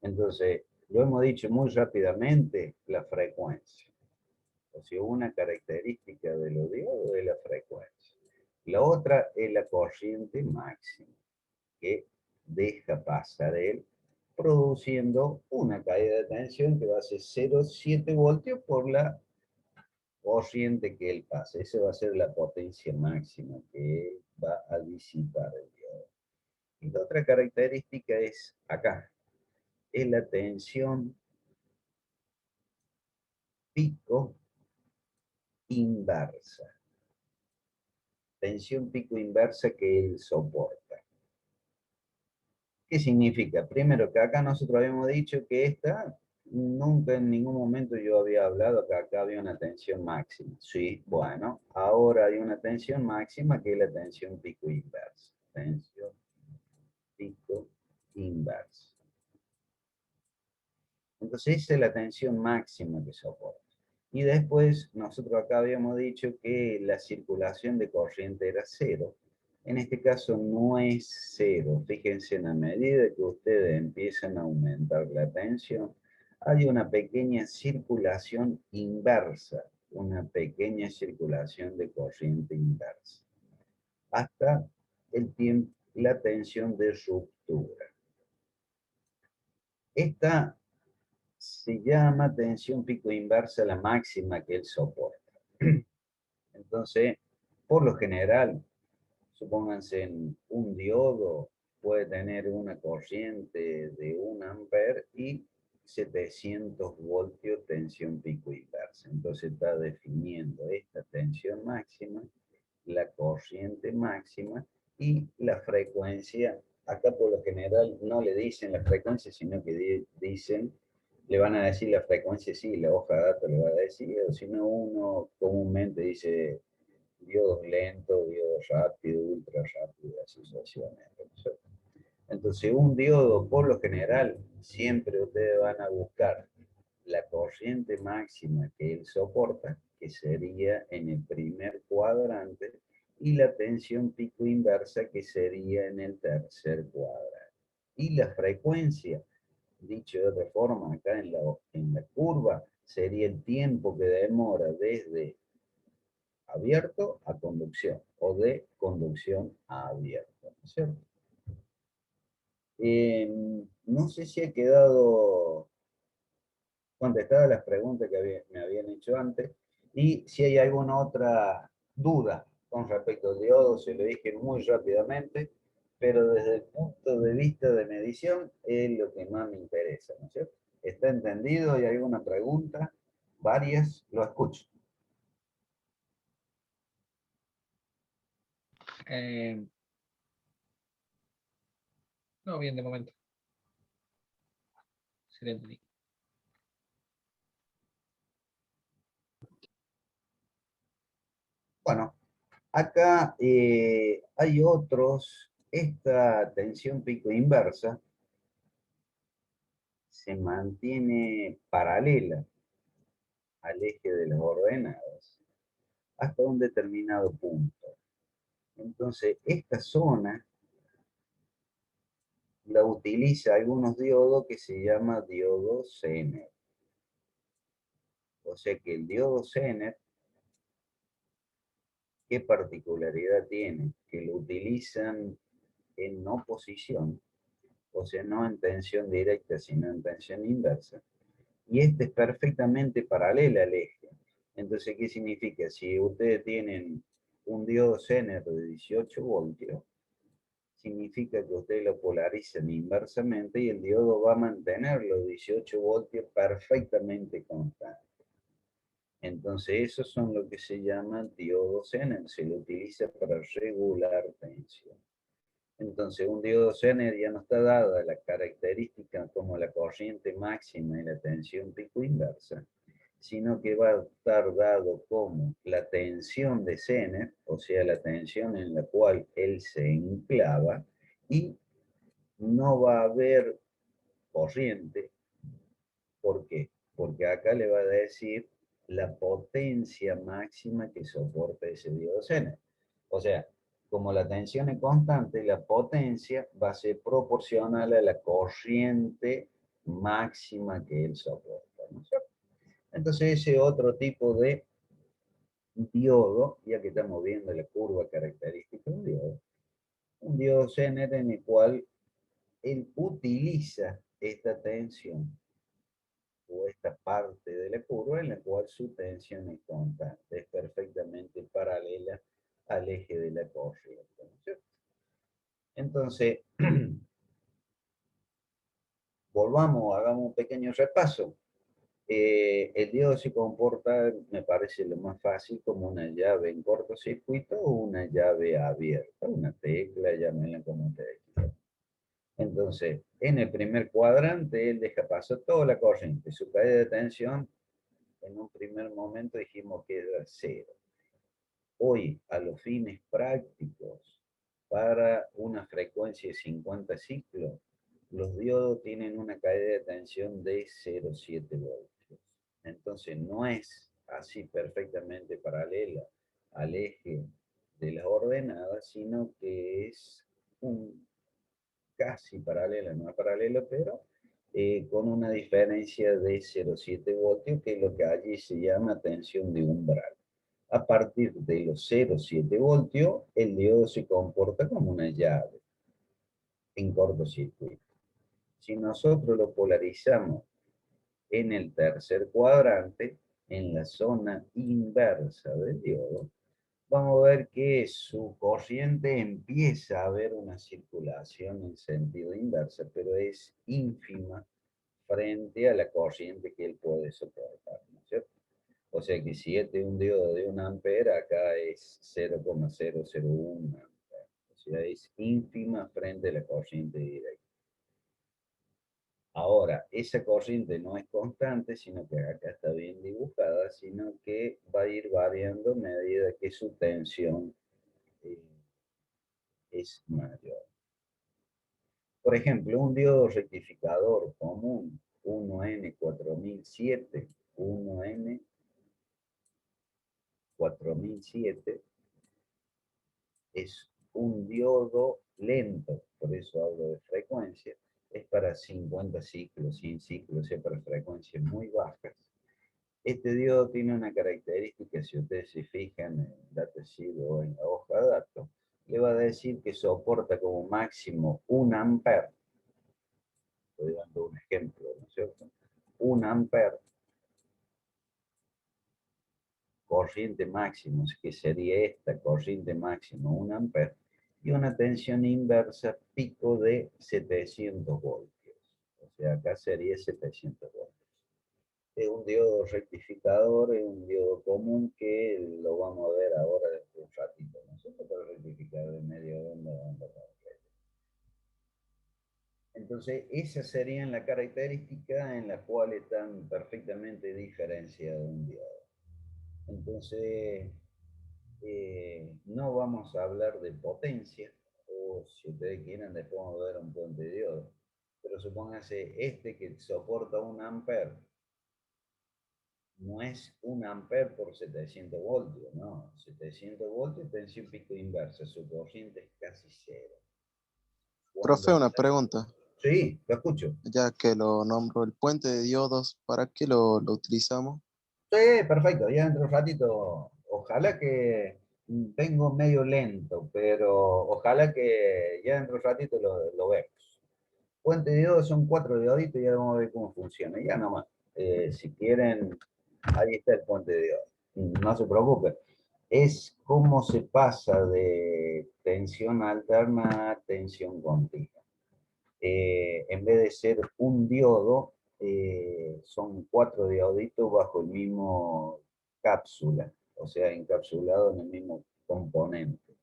Entonces, lo hemos dicho muy rápidamente, la frecuencia. O sea, una característica de los diodos es la frecuencia. La otra es la corriente máxima, que deja pasar él, produciendo una caída de tensión que va a ser 0,7 voltios por la corriente que él pasa. Esa va a ser la potencia máxima que él va a disipar el diodo. Y la otra característica es acá, es la tensión pico inversa. Tensión pico inversa que él soporta. ¿Qué significa? Primero, que acá nosotros habíamos dicho que esta, nunca en ningún momento yo había hablado que acá había una tensión máxima. Sí, bueno, ahora hay una tensión máxima que es la tensión pico inversa. Tensión pico inversa. Entonces, esa es la tensión máxima que soporta. Y después, nosotros acá habíamos dicho que la circulación de corriente era cero. En este caso no es cero. Fíjense, en la medida que ustedes empiezan a aumentar la tensión, hay una pequeña circulación inversa, una pequeña circulación de corriente inversa, hasta el tiempo, la tensión de ruptura. Esta se llama tensión pico inversa la máxima que él soporta. Entonces, por lo general, supónganse en un diodo puede tener una corriente de 1 ampere y 700 voltios tensión pico inversa. Entonces está definiendo esta tensión máxima, la corriente máxima y la frecuencia. Acá por lo general no le dicen la frecuencia, sino que dicen, le van a decir la frecuencia, sí, la hoja de datos le va a decir, o si no, uno comúnmente dice diodos lentos, diodos rápidos, ultra rápido, así sucesivamente. Entonces, un diodo, por lo general, siempre ustedes van a buscar la corriente máxima que él soporta, que sería en el primer cuadrante, y la tensión pico inversa, que sería en el tercer cuadrante. Y la frecuencia, dicho de otra forma, acá en la curva, sería el tiempo que demora desde abierto a conducción o de conducción a abierto, ¿no es cierto? No sé si he quedado contestadas las preguntas que me habían hecho antes y si hay alguna otra duda con respecto al diodo, se lo dije muy rápidamente, pero desde el punto de vista de medición es lo que más me interesa, ¿no es cierto? ¿Está entendido? ¿Hay alguna pregunta? Varias, lo escucho. No, bien, de momento. Sí, lo entendí. Bueno, acá hay otros, esta tensión pico inversa se mantiene paralela al eje de las ordenadas hasta un determinado punto. Entonces, esta zona la utiliza algunos diodos que se llama diodo Zener. O sea que el diodo Zener, ¿qué particularidad tiene? Que lo utilizan en oposición, o sea, no en tensión directa, sino en tensión inversa. Y este es perfectamente paralela al eje. Entonces, ¿qué significa? Si ustedes tienen un diodo Zener de 18 voltios, significa que ustedes lo polarizan inversamente y el diodo va a mantener los 18 voltios perfectamente constantes. Entonces, esos son lo que se llama diodo Zener. Se lo utiliza para regular tensión. Entonces, un diodo Zener ya no está dada la característica como la corriente máxima y la tensión pico inversa, sino que va a estar dado como la tensión de Zener, o sea, la tensión en la cual él se enclava, y no va a haber corriente. ¿Por qué? Porque acá le va a decir la potencia máxima que soporta ese diodo Zener. O sea, como la tensión es constante, la potencia va a ser proporcional a la corriente máxima que él soporta, ¿no es cierto? Entonces ese otro tipo de diodo, ya que estamos viendo la curva característica de un diodo Zener en el cual él utiliza esta tensión o esta parte de la curva en la cual su tensión es constante, es perfectamente paralela al eje de la corriente, ¿no es cierto? Entonces, volvamos, hagamos un pequeño repaso. El diodo se comporta, me parece lo más fácil, como una llave en cortocircuito o una llave abierta, una tecla, llámenla como ustedes quieran. Entonces, en el primer cuadrante, él deja pasar toda la corriente. Su caída de tensión, en un primer momento dijimos que era 0. Hoy, a los fines prácticos, para una frecuencia de 50 ciclos, los diodos tienen una caída de tensión de 0,7 voltios. Entonces, no es así perfectamente paralela al eje de las ordenadas, sino que es casi paralela, no es paralelo, pero con una diferencia de 0,7 voltios, que es lo que allí se llama tensión de umbral. A partir de los 0,7 voltios, el diodo se comporta como una llave en cortocircuito. Si nosotros lo polarizamos en el tercer cuadrante, en la zona inversa del diodo, vamos a ver que su corriente empieza a haber una circulación en sentido inverso, pero es ínfima frente a la corriente que él puede soportar, ¿no es cierto? O sea que si este es un diodo de 1 ampere, acá es 0,001 ampere. O sea, es ínfima frente a la corriente directa. Ahora, esa corriente no es constante, sino que acá está bien dibujada, sino que va a ir variando a medida que su tensión eh, es mayor. Por ejemplo, un diodo rectificador común, 1N4007, 1N4007, es un diodo lento, por eso hablo de frecuencia, es para 50 ciclos, 100 ciclos, o sea, para frecuencias muy bajas. Este diodo tiene una característica, si ustedes se fijan en el datasheet o en la hoja de datos, le va a decir que soporta como máximo 1 ampere. Estoy dando un ejemplo, ¿no es cierto? 1 ampere, corriente máxima, que sería esta corriente máxima, 1 ampere, y una tensión inversa pico de 700 voltios. O sea, acá sería 700 voltios. Es un diodo rectificador, es un diodo común que lo vamos a ver ahora dentro de un ratito, ¿no es cierto? Para rectificar de medio onda a onda completa. Entonces, esas serían las características en las cuales están perfectamente diferenciados un diodo. Entonces, no vamos a hablar de potencia, o si ustedes quieren, después vamos a ver un puente de diodo. Pero supónganse este que soporta 1 ampere, no es 1 amper por 700 voltios, no. 700 voltios, tensión pico inversa, su corriente es casi cero. Profe, una pregunta. Sí, lo escucho. Ya que lo nombro, el puente de diodos, ¿para qué lo utilizamos? Sí, perfecto, ya dentro de un ratito, ojalá que vengo medio lento, pero ojalá que ya dentro de un ratito lo vemos. Puente de diodos son 4 dioditos y ahora vamos a ver cómo funciona. Ya nomás, si quieren, ahí está el puente de diodos. No se preocupe. Es cómo se pasa de tensión alterna a tensión continua. En vez de ser un diodo, son 4 dioditos bajo el mismo cápsula, o sea, encapsulado en el mismo componente.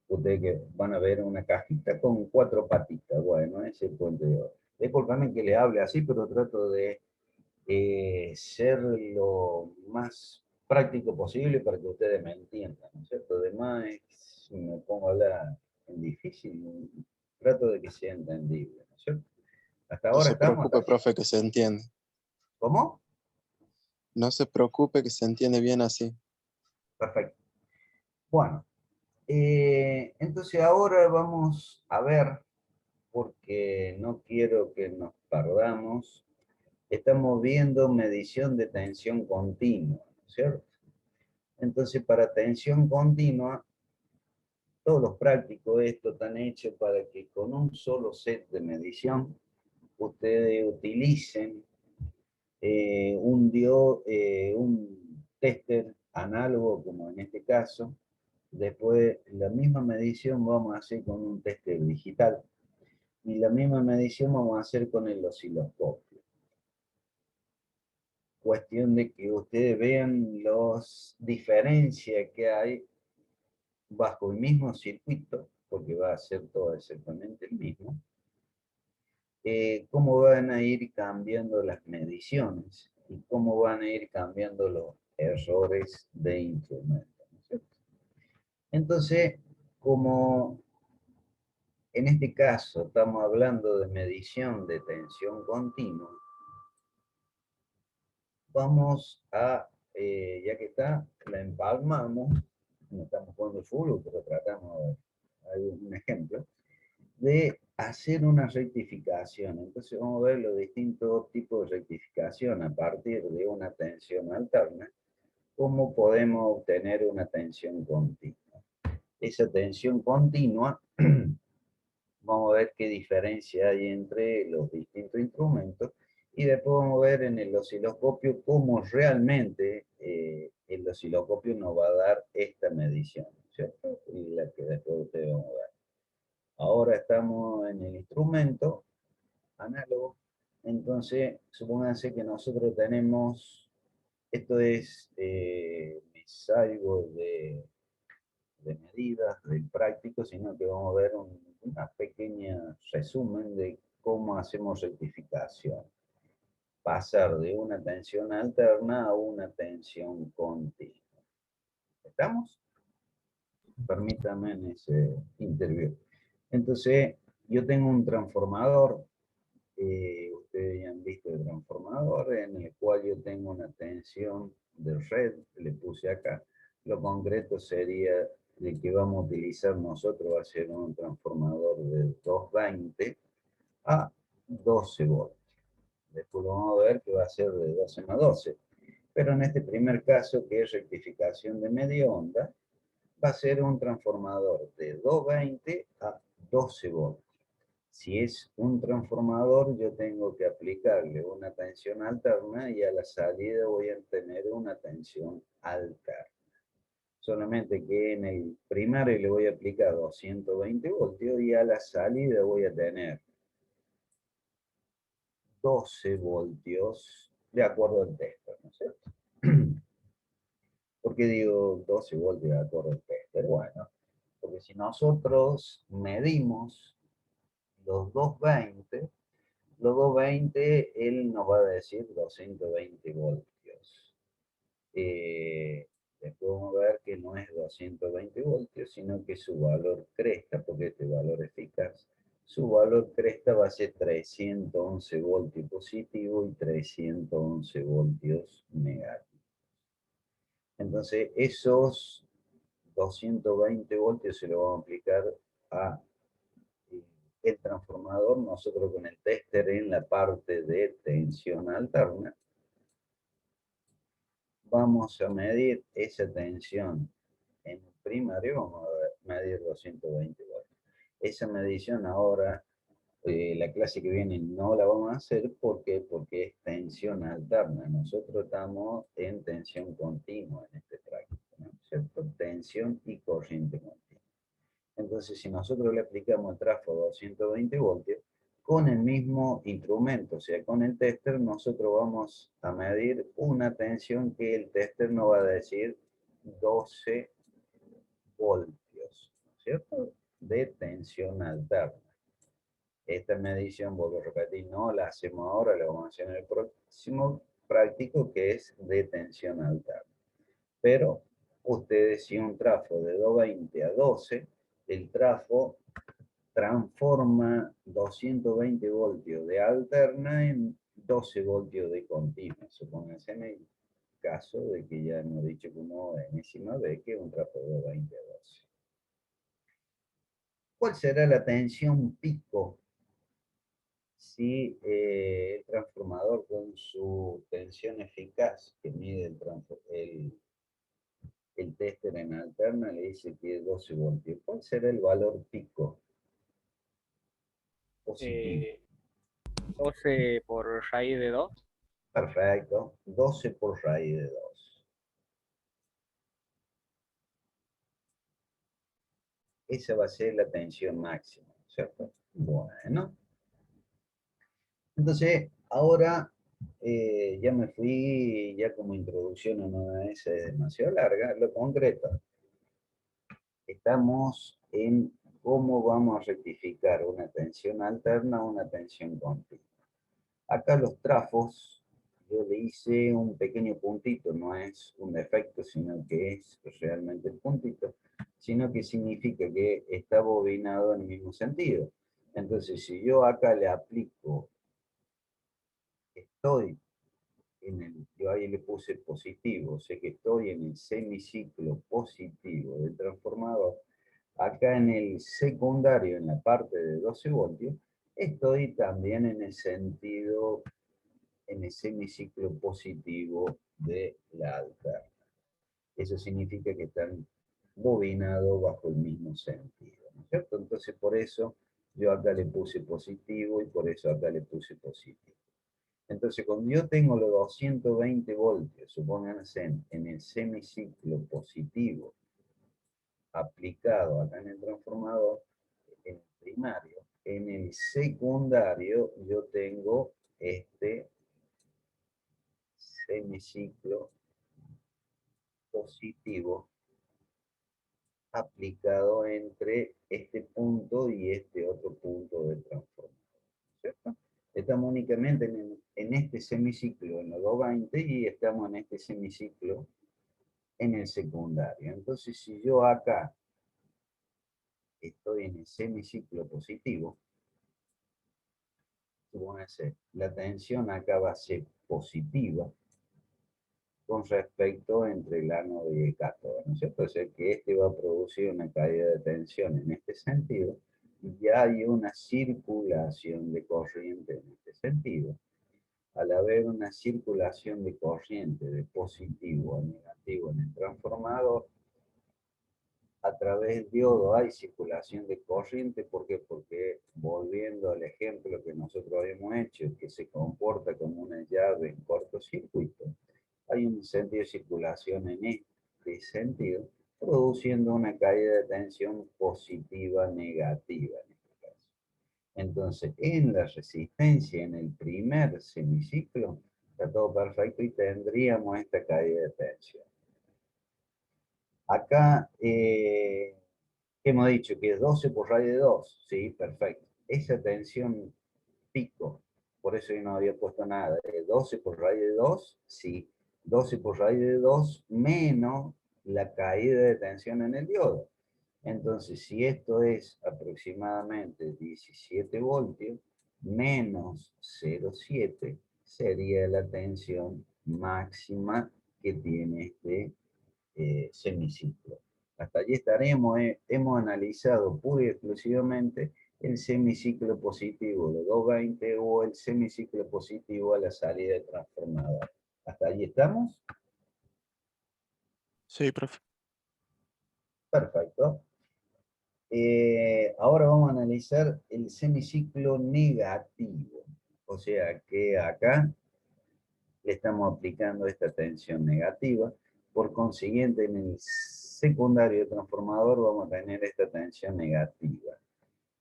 Ustedes que van a ver una cajita con 4 patitas, bueno, ese es el puente de diodo. Disculpame que le hable así, pero trato de ser lo más práctico posible para que ustedes me entiendan, ¿no es cierto? Además, si me pongo a hablar en difícil, trato de que sea entendible, ¿no es cierto? Hasta No ahora se estamos preocupe, hasta... profe, que se entiende. ¿Cómo? No se preocupe, que se entiende bien así. Perfecto. Bueno, entonces ahora vamos a ver, porque no quiero que nos perdamos, estamos viendo medición de tensión continua, ¿no es cierto? Entonces, para tensión continua, todos los prácticos esto están hechos para que con un solo set de medición ustedes utilicen un tester análogo, como en este caso. Después, la misma medición vamos a hacer con un tester digital y la misma medición vamos a hacer con el osciloscopio. Cuestión de que ustedes vean las diferencias que hay bajo el mismo circuito, porque va a ser todo exactamente el mismo, cómo van a ir cambiando las mediciones y cómo van a ir cambiando los errores de instrumento, ¿no es cierto? Entonces, como en este caso estamos hablando de medición de tensión continua, vamos a, ya que está, la empalmamos, no estamos poniendo full, pero tratamos de dar un ejemplo, de hacer una rectificación. Entonces vamos a ver los distintos tipos de rectificación a partir de una tensión alterna, cómo podemos obtener una tensión continua. Esa tensión continua, vamos a ver qué diferencia hay entre los distintos instrumentos y después vamos a ver en el osciloscopio cómo realmente el osciloscopio nos va a dar esta medición, ¿cierto? Y la que después ustedes van a ver. Ahora estamos en el instrumento análogo, entonces supónganse que nosotros tenemos, esto es, me salgo de medidas del práctico, sino que vamos a ver una pequeña resumen de cómo hacemos rectificación. Pasar de una tensión alterna a una tensión continua. ¿Estamos? Permítanme en ese interview. Entonces, yo tengo un transformador, ustedes ya han visto el transformador, en el cual yo tengo una tensión de red, que le puse acá. Lo concreto sería de que vamos a utilizar nosotros, va a ser un transformador de 220 a 12 voltios. Después lo vamos a ver que va a ser de 12 más 12. Pero en este primer caso, que es rectificación de media onda, va a ser un transformador de 220 a 12 voltios. Si es un transformador, yo tengo que aplicarle una tensión alterna y a la salida voy a tener una tensión alterna. Solamente que en el primario le voy a aplicar 220 voltios y a la salida voy a tener 12 voltios de acuerdo al tester, ¿no es cierto? ¿Por qué digo 12 voltios de acuerdo al tester? Bueno, porque si nosotros medimos los 220, él nos va a decir 220 voltios. Después vamos a ver que no es 220 voltios, sino que su valor cresta, porque este valor eficaz, su valor cresta va a ser 311 voltios positivo y 311 voltios negativo. Entonces, esos 220 voltios se lo vamos a aplicar a el transformador, nosotros con el tester en la parte de tensión alterna, vamos a medir esa tensión en el primario, vamos a medir 220 voltios. Esa medición ahora, la clase que viene no la vamos a hacer, ¿por qué? Porque es tensión alterna. Nosotros estamos en tensión continua en este práctico, ¿no? ¿Cierto? Tensión y corriente continua. Entonces, si nosotros le aplicamos el trafo 220 voltios, con el mismo instrumento, o sea, con el tester, nosotros vamos a medir una tensión que el tester nos va a decir 12 voltios, ¿no es cierto? De tensión alterna. Esta medición, vuelvo a repetir, no la hacemos ahora, la vamos a hacer en el próximo práctico, que es de tensión alterna. Pero ustedes, si un trafo de 220 a 12, el trafo transforma 220 voltios de alterna en 12 voltios de continua. Supónganse en el caso de que ya hemos dicho como enésima vez que un trafo de 220 a 12. ¿Cuál será la tensión pico si el transformador con su tensión eficaz que mide el tester en alterna le dice que es 12 voltios? ¿Cuál será el valor pico positivo? 12 por raíz de 2. Perfecto. 12 por raíz de 2. Esa va a ser la tensión máxima, ¿cierto? Bueno. Entonces, ahora ya me fui, ya como introducción a una S demasiado larga, lo concreto. Estamos en cómo vamos a rectificar una tensión alterna a una tensión continua. Acá los trafos, yo le hice un pequeño puntito, no es un defecto, sino que es realmente el puntito, sino que significa que está bobinado en el mismo sentido. Entonces, si yo acá le aplico, yo ahí le puse positivo, o sea que estoy en el semiciclo positivo del transformador. Acá en el secundario, en la parte de 12 voltios, estoy también en el sentido, en el semiciclo positivo de la alterna. Eso significa que están bobinados bajo el mismo sentido, ¿no es cierto? Entonces por eso yo acá le puse positivo y por eso acá le puse positivo. Entonces cuando yo tengo los 220 voltios, supónganse en el semiciclo positivo, aplicado acá en el transformador, en el primario, en el secundario yo tengo este semiciclo positivo aplicado entre este punto y este otro punto del transformador, ¿cierto? Estamos únicamente en este semiciclo en los 220 y estamos en este semiciclo en el secundario. Entonces, si yo acá estoy en el semiciclo positivo, supóngase, la tensión acá va a ser positiva con respecto entre el ánodo y el cátodo, ¿no es cierto? O sea que este va a producir una caída de tensión en este sentido, y ya hay una circulación de corriente en este sentido. Al haber una circulación de corriente de positivo a negativo en el transformador, a través del diodo hay circulación de corriente. ¿Por qué? Porque, volviendo al ejemplo que nosotros habíamos hecho, que se comporta como una llave en cortocircuito, hay un sentido de circulación en este sentido, produciendo una caída de tensión positiva negativa en este caso. Entonces, en la resistencia, en el primer semiciclo, está todo perfecto y tendríamos esta caída de tensión. Acá hemos dicho que es 12 por raíz de 2, sí, perfecto. Esa tensión pico, por eso yo no había puesto nada, 12 por raíz de 2, sí, 12 por raíz de 2 menos la caída de tensión en el diodo. Entonces, si esto es aproximadamente 17 voltios, menos 0,7 sería la tensión máxima que tiene este semiciclo. Hasta allí estaremos, hemos analizado pura y exclusivamente el semiciclo positivo de 220 o el semiciclo positivo a la salida del transformador. ¿Hasta allí estamos? Sí, profe. Perfecto. Ahora vamos a analizar el semiciclo negativo. O sea que acá le estamos aplicando esta tensión negativa. Por consiguiente, en el secundario transformador vamos a tener esta tensión negativa.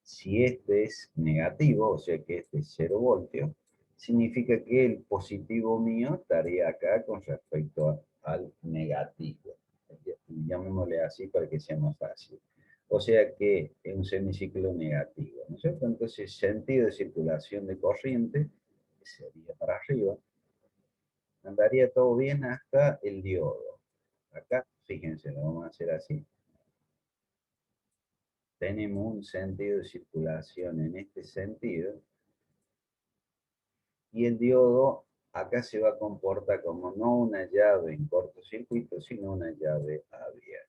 Si este es negativo, o sea que este es 0 voltios, significa que el positivo mío estaría acá con respecto al negativo. Llamémosle así para que sea más fácil. O sea que es un semiciclo negativo, ¿no es cierto? Entonces, sentido de circulación de corriente sería para arriba. Andaría todo bien hasta el diodo. Acá, fíjense, lo vamos a hacer así. Tenemos un sentido de circulación en este sentido. Y el diodo acá se va a comportar como no una llave en cortocircuito, sino una llave abierta.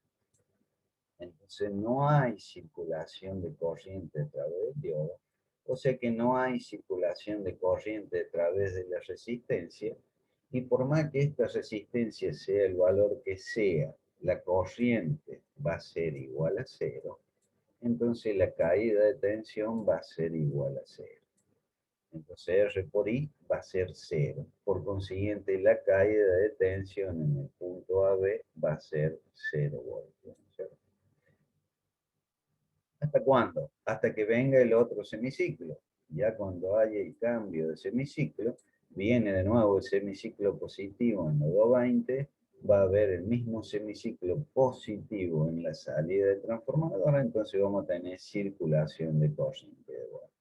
Entonces no hay circulación de corriente a través del diodo, o sea que no hay circulación de corriente a través de la resistencia, y por más que esta resistencia sea el valor que sea, la corriente va a ser igual a 0, entonces la caída de tensión va a ser igual a 0. Entonces R por I va a ser 0. Por consiguiente, la caída de tensión en el punto AB va a ser 0 voltios. ¿Cierto? ¿Hasta cuándo? Hasta que venga el otro semiciclo. Ya cuando haya el cambio de semiciclo, viene de nuevo el semiciclo positivo en los 220, va a haber el mismo semiciclo positivo en la salida del transformador, entonces vamos a tener circulación de corriente de vuelta.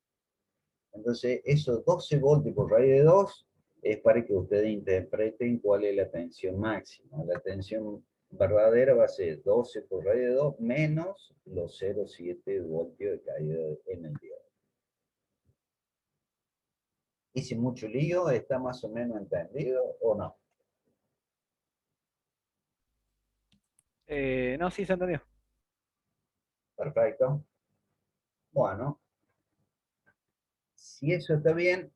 Entonces, esos 12 voltios por raíz de 2 es para que ustedes interpreten cuál es la tensión máxima. La tensión verdadera va a ser 12 por raíz de 2 menos los 0,7 voltios de caída en el diodo. ¿Hice mucho lío? ¿Está más o menos entendido o no? No, sí, se entendió. Perfecto. Bueno, si eso está bien,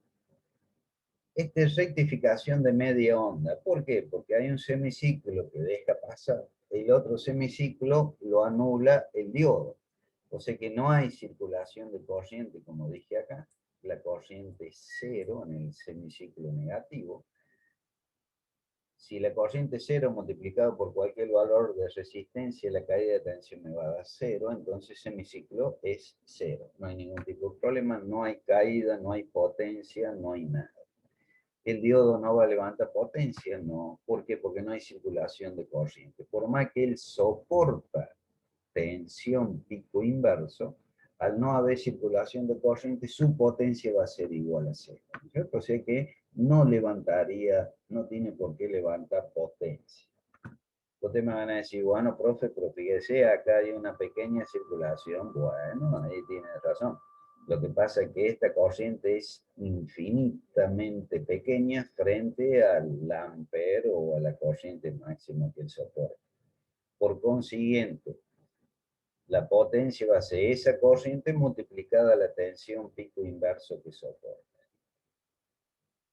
esta es rectificación de media onda. ¿Por qué? Porque hay un semiciclo que deja pasar, el otro semiciclo lo anula el diodo. O sea que no hay circulación de corriente, como dije acá. La corriente es 0 en el semiciclo negativo. Si la corriente es 0 multiplicado por cualquier valor de resistencia, la caída de tensión me va a dar 0, entonces semiciclo es 0. No hay ningún tipo de problema, no hay caída, no hay potencia, no hay nada. El diodo no va a levantar potencia, no. ¿Por qué? Porque no hay circulación de corriente. Por más que él soporta tensión pico inverso, al no haber circulación de corriente, su potencia va a ser igual a 0. ¿Cierto? O sea que no levantaría, no tiene por qué levantar potencia. Ustedes me van a decir, bueno, profe, pero fíjese, acá hay una pequeña circulación. Bueno, ahí tiene razón. Lo que pasa es que esta corriente es infinitamente pequeña frente al ampere o a la corriente máxima que él soporta. Por consiguiente, la potencia va a ser esa corriente multiplicada la tensión pico inverso que soporta.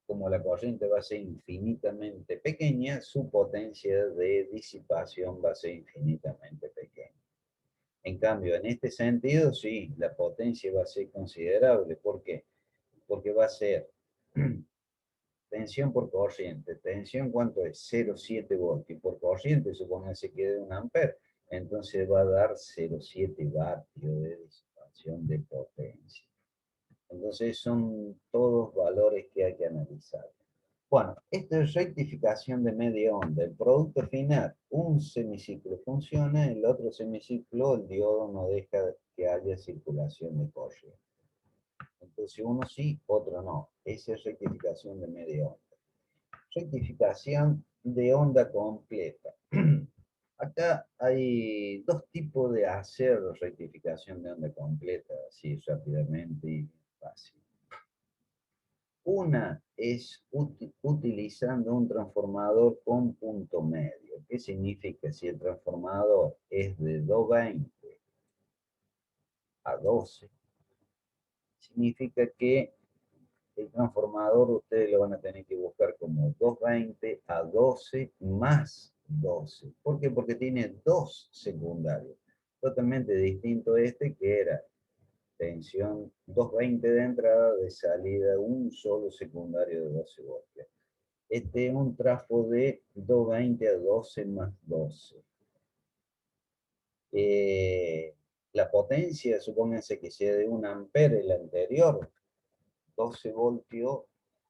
Como la corriente va a ser infinitamente pequeña, su potencia de disipación va a ser infinitamente pequeña. En cambio, en este sentido, sí, la potencia va a ser considerable. ¿Por qué? Porque va a ser tensión por corriente. Tensión, ¿cuánto es? 0,7 voltios. Por corriente, supóngase que de 1 ampere. Entonces va a dar 0,7 vatios de disipación de potencia. Entonces son todos valores que hay que analizar. Bueno, esto es rectificación de media onda. El producto final, un semiciclo funciona, el otro semiciclo, el diodo no deja que haya circulación de corriente. Entonces uno sí, otro no. Esa es rectificación de media onda. Rectificación de onda completa. Acá hay dos tipos de hacer rectificación de onda completa, así rápidamente y fácil. Una es utilizando un transformador con punto medio. amperios. ¿Qué significa? Si el transformador es de 220 a 12, significa que el transformador ustedes lo van a tener que buscar como 220 a 12 más 12. ¿Por qué? Porque tiene dos secundarios. Totalmente distinto este que era tensión 220 de entrada, de salida un solo secundario de 12 voltios. Este es un trafo de 220 a 12 más 12. La potencia, supónganse que sea de 1 ampere el anterior, 12 voltios,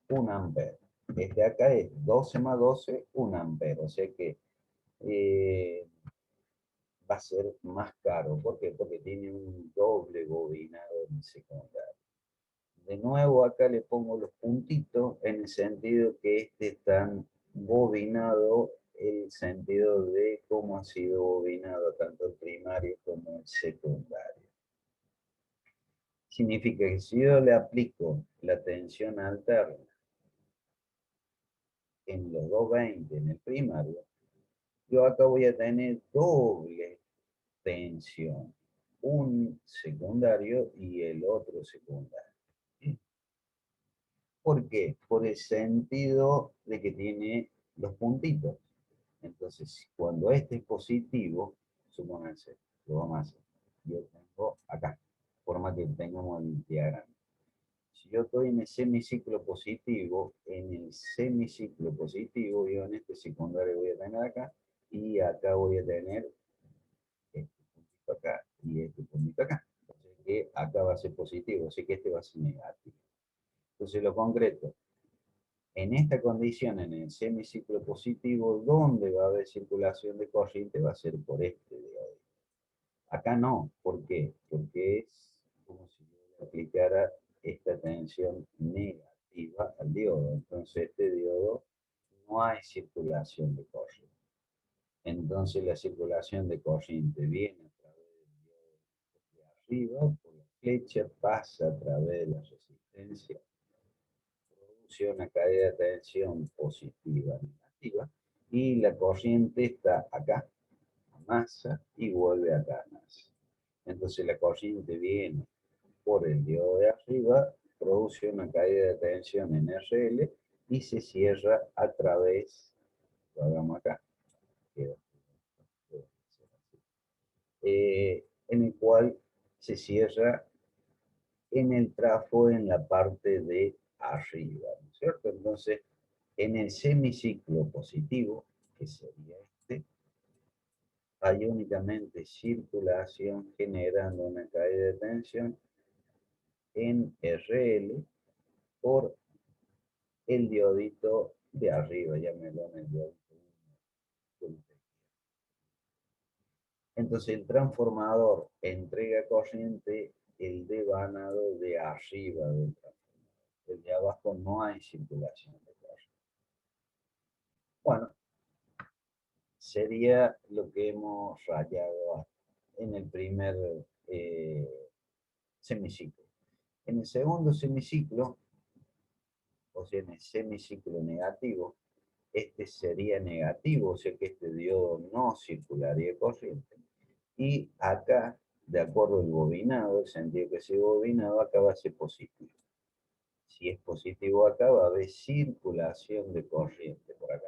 1 ampere. Este acá es 12 más 12, 1 ampere. O sea que va a ser más caro. ¿Por qué? Porque tiene un doble bobinado en el secundario. De nuevo acá le pongo los puntitos en el sentido que este está bobinado, el sentido de cómo ha sido bobinado tanto el primario como el secundario. Significa que si yo le aplico la tensión alterna en los 220 en el primario, yo acá voy a tener doble tensión, un secundario y el otro secundario. ¿Por qué? Por el sentido de que tiene los puntitos. Entonces, cuando este es positivo, supónganse, lo vamos a hacer. Yo tengo acá, forma que tengamos el diagrama. Si yo estoy en el semiciclo positivo, yo en este secundario voy a tener acá, y acá voy a tener este puntito acá y este puntito acá. Entonces, que acá va a ser positivo, así que este va a ser negativo. Entonces, lo concreto, en esta condición, en el semiciclo positivo, donde va a haber circulación de corriente va a ser por este diodo. Acá no. ¿Por qué? Porque es como si yo le aplicara esta tensión negativa al diodo. Entonces, este diodo no hay circulación de corriente. Entonces, la circulación de corriente viene a través del diodo de arriba, por la flecha, pasa a través de la resistencia, produce una caída de tensión positiva, negativa, y la corriente está acá, a masa, y vuelve acá a masa. Entonces la corriente viene por el diodo de arriba, produce una caída de tensión en RL y se cierra a través, lo hagamos acá, en el cual se cierra en el trafo en la parte de arriba, ¿no es cierto? Entonces, en el semiciclo positivo, que sería este, hay únicamente circulación generando una caída de tensión en RL por el diodito de arriba, llámelo en el diodito 1. Entonces el transformador entrega corriente el devanado de arriba del transformador. El de abajo no hay circulación de corriente. Bueno, sería lo que hemos rayado en el primer semiciclo. En el segundo semiciclo, o sea, en el semiciclo negativo, este sería negativo, o sea que este diodo no circularía corriente. Y acá, de acuerdo al bobinado, el sentido que sea bobinado, acá va a ser positivo. Si es positivo acá, va a haber circulación de corriente por acá.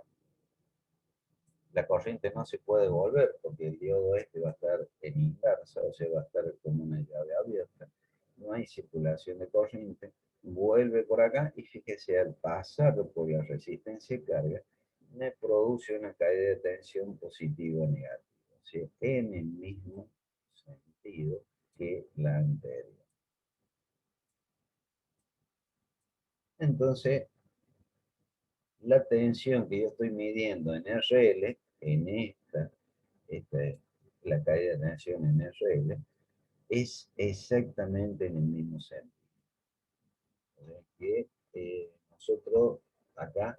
La corriente no se puede volver porque el diodo este va a estar en inversa, o sea, va a estar como una llave abierta. No hay circulación de corriente, vuelve por acá y fíjese, al pasar por la resistencia de carga, me produce una caída de tensión positiva o negativa, o sea, en el mismo sentido que la anterior. Entonces, la tensión que yo estoy midiendo en RL, en esta es la caída de tensión en RL, es exactamente en el mismo sentido. O sea que nosotros acá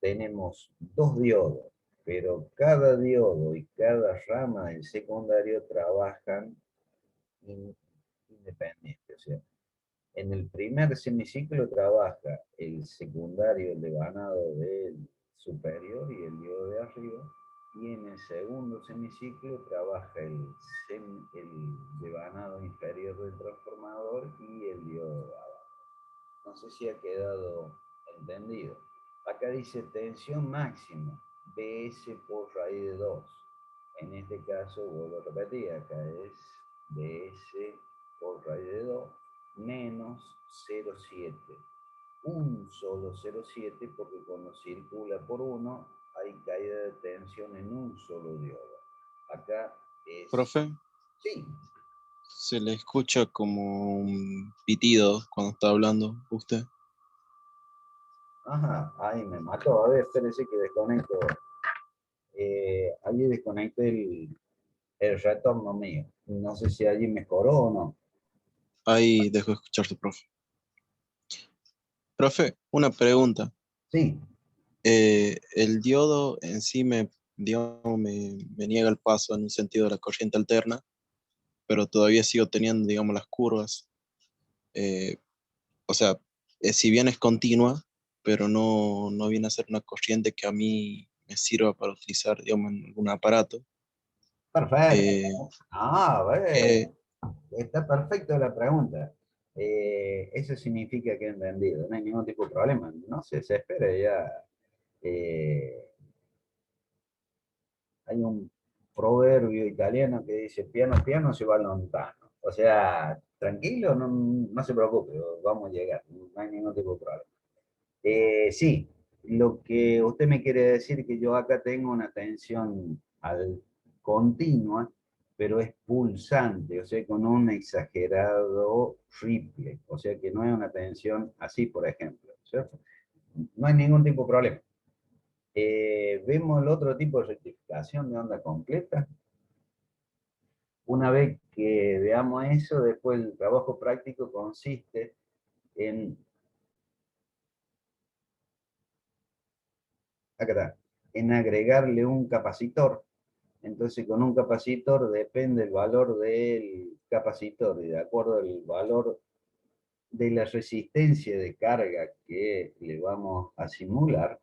tenemos dos diodos, pero cada diodo y cada rama del secundario trabajan independiente. O sea, en el primer semiciclo trabaja el secundario, el devanado del superior y el diodo de arriba, y en el segundo semiciclo trabaja el devanado inferior del transformador y el diodo de abajo. No sé si ha quedado entendido. Acá dice tensión máxima, Bs por raíz de 2. En este caso, vuelvo a repetir, acá es Bs por raíz de 2 menos 0,7. Un solo 0,7 porque cuando circula por 1 hay caída de tensión en un solo diodo. Acá es... Profe, Sí. se le escucha como un pitido cuando está hablando usted. Ajá, ahí me mató. A ver, espérese que desconecto. Allí desconecté el retorno mío. No sé si allí mejoró o no. Ahí dejo de escuchar su profe. Profe, una pregunta. Sí. El diodo en sí digamos, me niega el paso en un sentido de la corriente alterna, pero todavía sigo teniendo, digamos, las curvas. Eh, o sea, si bien es continua, pero no viene a ser una corriente que a mí me sirva para utilizar, digamos, en algún aparato. Perfecto. Eh, Ah, eh, bueno. Está perfecto la pregunta. Eso significa que he entendido. No hay ningún tipo de problema. No se desespere ya. Eh, Hay un proverbio italiano que dice, piano piano se va lontano. O sea, tranquilo, no se preocupe, vamos a llegar, no hay ningún tipo de problema. Sí, lo que usted me quiere decir es que yo acá tengo una tensión continua, pero es pulsante, o sea, con un exagerado ripple, o sea que no es una tensión así, por ejemplo, ¿cierto? No hay ningún tipo de problema. Vemos el otro tipo de rectificación de onda completa. Una vez que veamos eso, después el trabajo práctico consiste en, acá está, en agregarle un capacitor. Entonces con un capacitor depende el valor del capacitor y de acuerdo al valor de la resistencia de carga que le vamos a simular,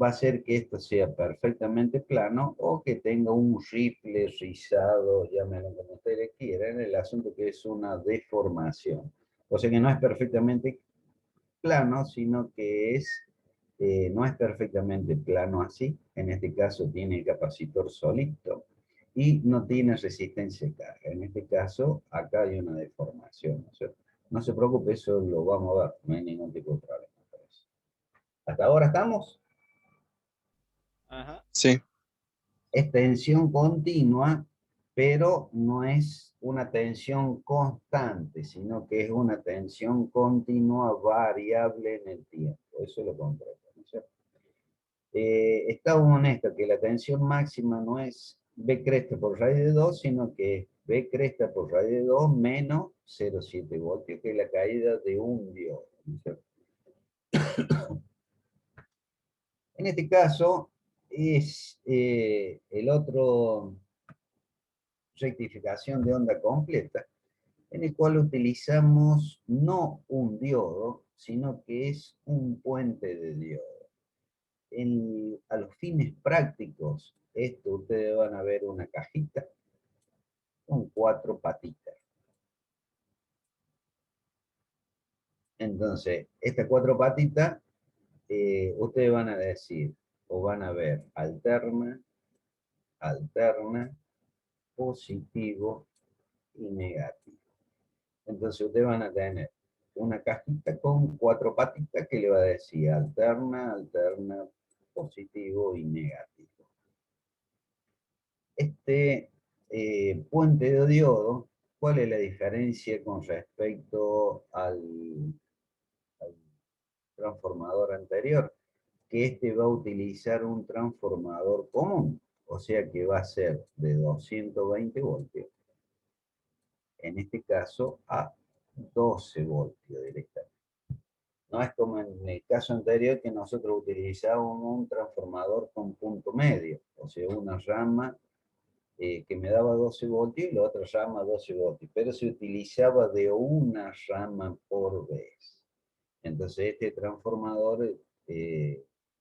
va a hacer que esto sea perfectamente plano o que tenga un ripple, rizado, llámenlo como ustedes quieran, el asunto que es una deformación. O sea que no es perfectamente plano, sino que no es perfectamente plano así. En este caso tiene el capacitor solito y no tiene resistencia de carga. En este caso, acá hay una deformación, ¿no es cierto? No se preocupe, eso lo vamos a ver, no hay ningún tipo de problema. ¿Hasta ahora estamos? Ajá. sí, Es tensión continua, pero no es una tensión constante, sino que es una tensión continua variable en el tiempo. Eso lo comprendo, ¿no es cierto? Estamos honestos que la tensión máxima no es B cresta por raíz de 2, sino que es B cresta por raíz de 2 menos 0,7 voltios, que es la caída de un diodo, ¿no es cierto? En este caso es el otro rectificación de onda completa, en el cual utilizamos no un diodo, sino que es un puente de diodo. A los fines prácticos, esto ustedes van a ver una cajita con 4 patitas. Entonces, estas 4 patitas, ustedes van a decir, o van a ver alterna, alterna, positivo y negativo. Entonces ustedes van a tener una cajita con 4 patitas que le va a decir alterna, alterna, positivo y negativo. Este puente de diodo, ¿cuál es la diferencia con respecto al transformador anterior? Que este va a utilizar un transformador común, o sea que va a ser de 220 voltios. En este caso a 12 voltios directamente. No es como en el caso anterior que nosotros utilizábamos un transformador con punto medio, o sea, una rama que me daba 12 voltios y la otra rama 12 voltios, pero se utilizaba de una rama por vez. Entonces este transformador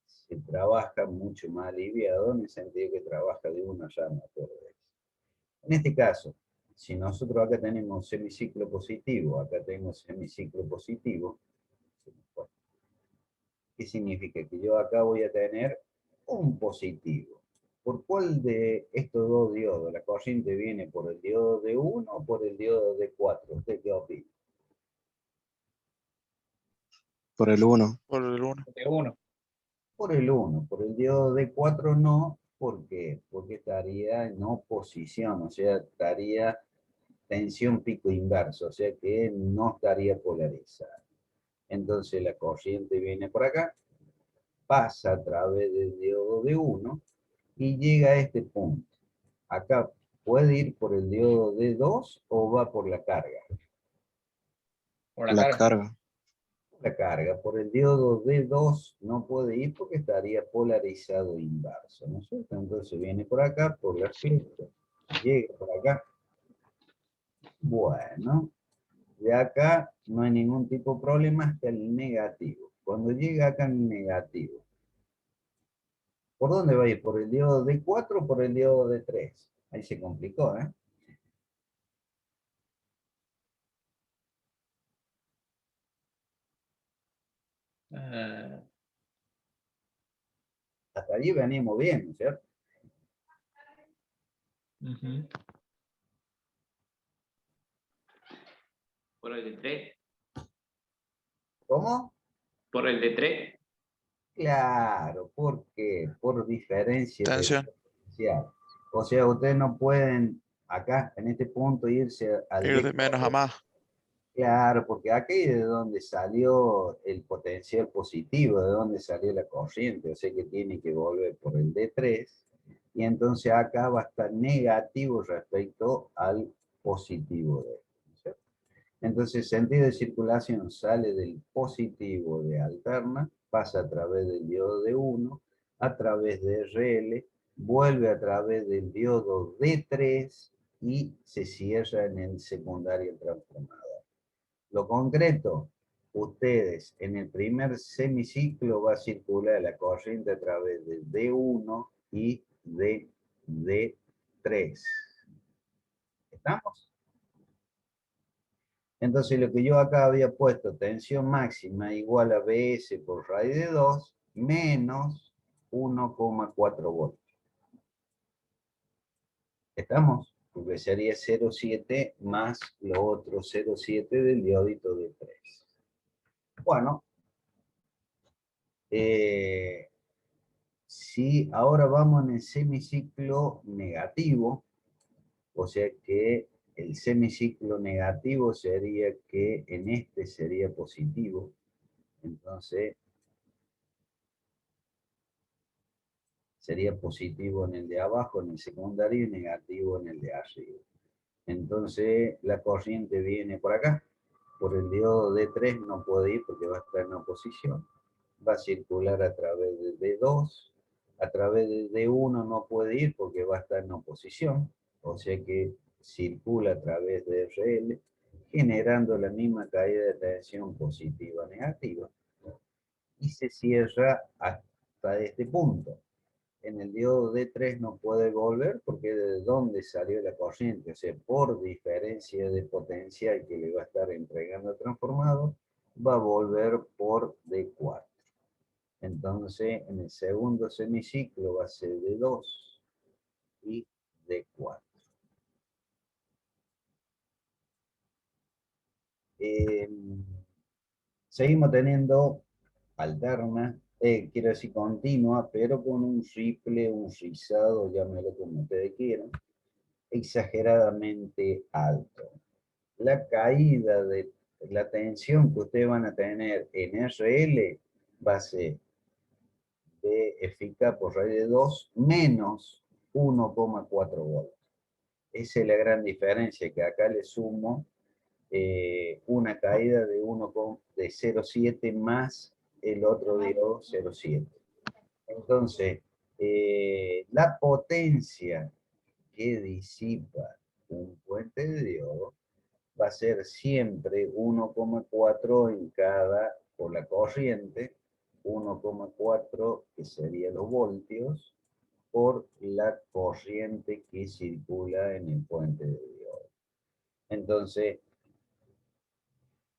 se trabaja mucho más aliviado en el sentido que trabaja de una llama por vez. En este caso, si nosotros acá tenemos semiciclo positivo, acá tenemos semiciclo positivo, ¿qué significa? Que yo acá voy a tener un positivo. ¿Por cuál de estos dos diodos? ¿La corriente viene por el diodo de 1 o por el diodo de 4? ¿Usted qué opina? Por el 1. Por el 1. De uno. Por el 1, por el diodo de 4 no. ¿Por qué? Porque estaría en oposición, o sea, estaría tensión pico inverso, o sea que no estaría polarizada. Entonces la corriente viene por acá, pasa a través del diodo de 1 y llega a este punto. Acá puede ir por el diodo de 2 o va por la carga. Por la La carga. carga. La carga por el diodo D2 no puede ir porque estaría polarizado inverso, ¿no es cierto? Entonces viene por acá, por la flecha, llega por acá. Bueno, de acá no hay ningún tipo de problema hasta el negativo. Cuando llega acá el negativo, ¿por dónde va a ir? ¿Por el diodo D4 o por el diodo D3? Ahí se complicó, ¿eh? Ah, Hasta allí venimos bien, ¿no es cierto? ujú. Por el de 3. ¿Cómo? Por el de 3. Claro, porque por diferencia de Tensión. potencial. O sea, ustedes no pueden acá, en este punto, irse al Ir de menos a D4. más. Claro, porque aquí es de donde salió el potencial positivo, de donde salió la corriente, o sea que tiene que volver por el D3, y entonces acá va a estar negativo respecto al positivo de esto, ¿no es cierto? Entonces el sentido de circulación sale del positivo de alterna, pasa a través del diodo de 1, a través de RL, vuelve a través del diodo D3 y se cierra en el secundario transformador. Lo concreto, ustedes en el primer semiciclo va a circular la corriente a través de D1 y de D3. ¿Estamos? Entonces lo que yo acá había puesto, tensión máxima igual a BS por raíz de 2 menos 1,4 voltios. ¿Estamos? Porque sería 0,7 más lo otro 0,7 del diódito de 3. Bueno, si ahora vamos en el semiciclo negativo, o sea que el semiciclo negativo sería que en este sería positivo, entonces sería positivo en el de abajo, en el secundario, y negativo en el de arriba. Entonces la corriente viene por acá, por el diodo D3 no puede ir porque va a estar en oposición, va a circular a través de D2, a través de D1 no puede ir porque va a estar en oposición, o sea que circula a través de RL, generando la misma caída de tensión positiva-negativa, y se cierra hasta este punto. En el diodo D3 no puede volver porque de dónde salió la corriente, o sea, por diferencia de potencial que le va a estar entregando el transformador, va a volver por D4. Entonces, en el segundo semiciclo va a ser D2 y D4. Seguimos teniendo alterna, quiero decir continua, pero con un ripple, un rizado, llámelo como ustedes quieran, exageradamente alto. La caída de la tensión que ustedes van a tener en RL va a ser de eficaz por raíz de 2 menos 1,4 voltios. Esa es la gran diferencia, que acá le sumo una caída de 0,7 más el otro diodo 0,7. Entonces, la potencia que disipa un puente de diodo va a ser siempre 1,4 en cada, por la corriente, 1,4, que serían los voltios, por la corriente que circula en el puente de diodo. Entonces,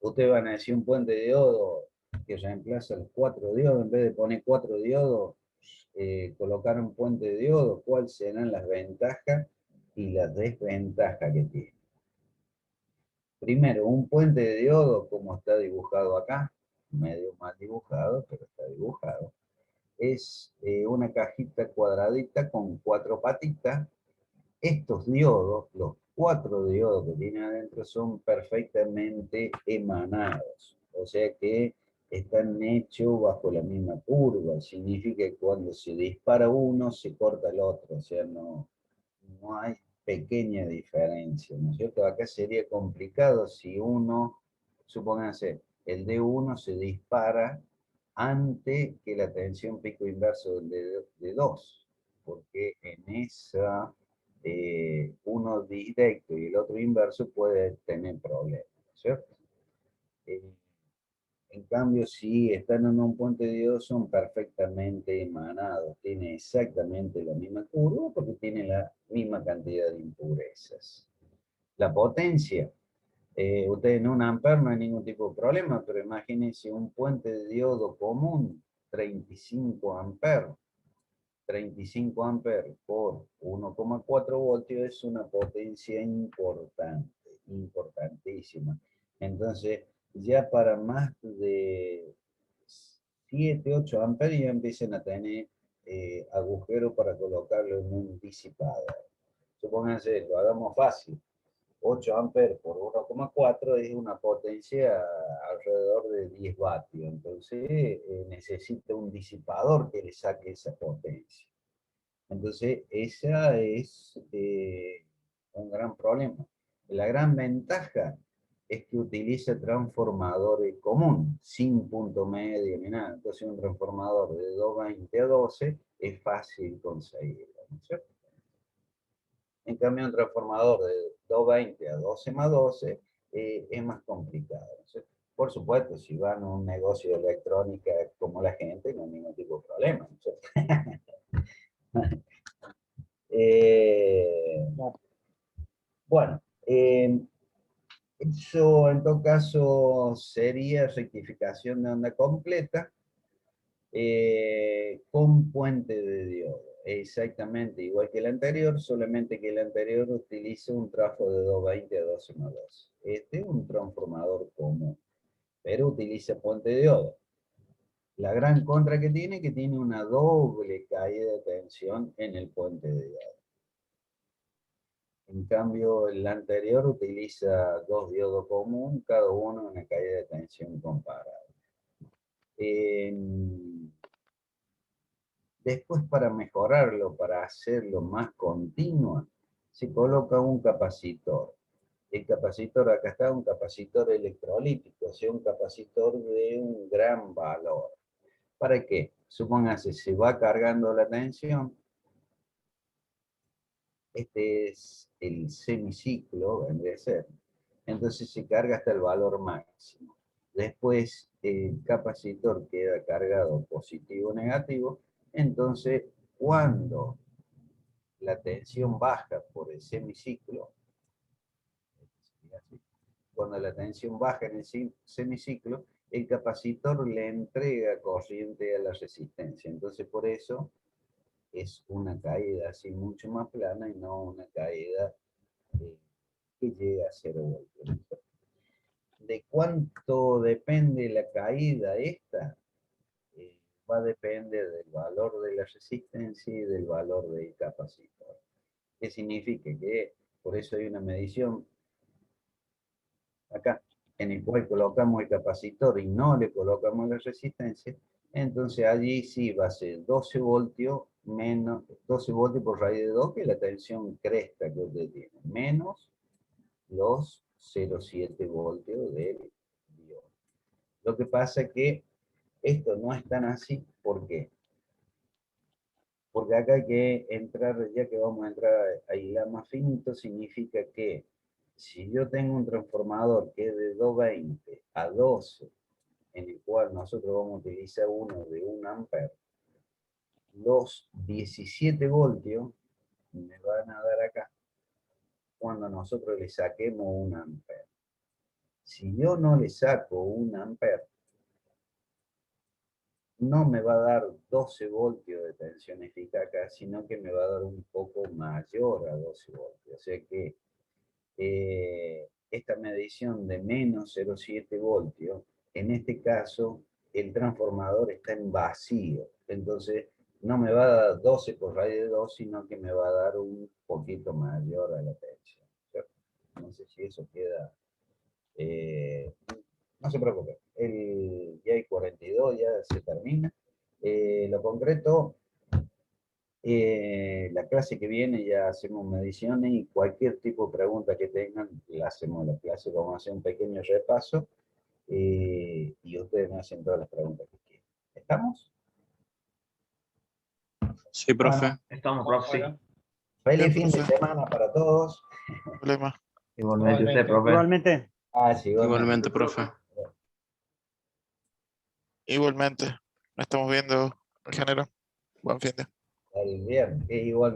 ustedes van a decir un puente de diodo que reemplaza los 4 diodos, en vez de poner 4 diodos, colocar un puente de diodo. ¿Cuáles serán las ventajas y las desventajas que tiene? Primero, un puente de diodo, como está dibujado acá, medio mal dibujado, pero está dibujado, es una cajita cuadradita con 4 patitas. Estos diodos, los 4 diodos que tiene adentro, son perfectamente emanados. O sea que están hechos bajo la misma curva. Significa que cuando se dispara uno, se corta el otro. O sea, no hay pequeña diferencia, ¿no es cierto? Acá sería complicado si uno, supónganse, el D1 se dispara antes que la tensión pico inverso de 2, porque en esa uno directo y el otro inverso puede tener problemas, ¿no es cierto? En cambio, si están en un puente de diodo, son perfectamente emanados, tiene exactamente la misma curva porque tiene la misma cantidad de impurezas. La potencia, ustedes en un amper no hay ningún tipo de problema, pero imagínense un puente de diodo común, 35 amperes. 35 amperes por 1,4 voltios es una potencia importante, importantísima. Entonces, ya para más de 7, 8 amperes ya empiezan a tener agujero para colocarlo en un disipador. Supónganse, lo hagamos fácil. 8 amperes por 1,4 es una potencia alrededor de 10 vatios. Entonces necesita un disipador que le saque esa potencia. Entonces esa es un gran problema. La gran ventaja es que utiliza transformadores común, sin punto medio ni nada. Entonces un transformador de 220 a 12 es fácil conseguirlo, ¿no es cierto? En cambio, un transformador de 220 a 12 más 12 es más complicado. Entonces, por supuesto, si van a un negocio de electrónica como la gente, no hay ningún tipo de problema, ¿no es cierto? Bueno, eso en todo caso sería rectificación de onda completa con puente de diodo. Exactamente igual que el anterior, solamente que el anterior utiliza un trafo de 220 a 12 más 12. Este es un transformador común, pero utiliza puente de diodo. La gran contra que tiene una doble caída de tensión en el puente de diodo. En cambio, el anterior utiliza 2 diodos común, cada uno una caída de tensión comparable. Después, para mejorarlo, para hacerlo más continuo, se coloca un capacitor. El capacitor, acá está un capacitor electrolítico, o sea, un capacitor de un gran valor. ¿Para qué? Supóngase, se va cargando la tensión. Este es el semiciclo, vendría a ser. Entonces se carga hasta el valor máximo. Después el capacitor queda cargado positivo o negativo. Entonces, cuando la tensión baja por el semiciclo, cuando la tensión baja en el semiciclo, el capacitor le entrega corriente a la resistencia. Entonces, por eso es una caída así mucho más plana y no una caída que llega a 0 voltios. ¿De cuánto depende la caída esta? Va a depender del valor de la resistencia y del valor del capacitor. ¿Qué significa? Que por eso hay una medición acá, en el cual colocamos el capacitor y no le colocamos la resistencia, entonces allí sí va a ser 12 voltios menos 12 voltios por raíz de 2, que es la tensión cresta que usted tiene, menos los 0,7 voltios del diodo. Lo que pasa es que esto no es tan así. ¿Por qué? Porque acá hay que entrar, ya que vamos a entrar a hilar más finito, significa que si yo tengo un transformador que es de 220 a 12 en el cual nosotros vamos a utilizar uno de 1 ampere, los 17 voltios me van a dar acá cuando nosotros le saquemos 1 ampere. Si yo no le saco 1 ampere, no me va a dar 12 voltios de tensión eficaz acá, sino que me va a dar un poco mayor a 12 voltios. O sea que esta medición de menos 0,7 voltios, en este caso, el transformador está en vacío. Entonces, no me va a dar 12 por raíz de 2, sino que me va a dar un poquito mayor a la tensión, ¿cierto? No sé si eso queda... no se preocupe, ya hay 42, ya se termina. Lo concreto, la clase que viene ya hacemos mediciones y cualquier tipo de pregunta que tengan, la hacemos en la clase. Vamos a hacer un pequeño repaso y ustedes me hacen todas las preguntas que quieran. ¿Estamos? Sí, profe. Bueno, Estamos, profe, sí. Bueno, feliz Bien, fin de profe. semana para todos. Problema. Igualmente usted, Igualmente. profe. Igualmente. Ah, sí, Igualmente, profe. Igualmente. Nos estamos viendo, ingeniero. Buen fin de. El viernes, igual.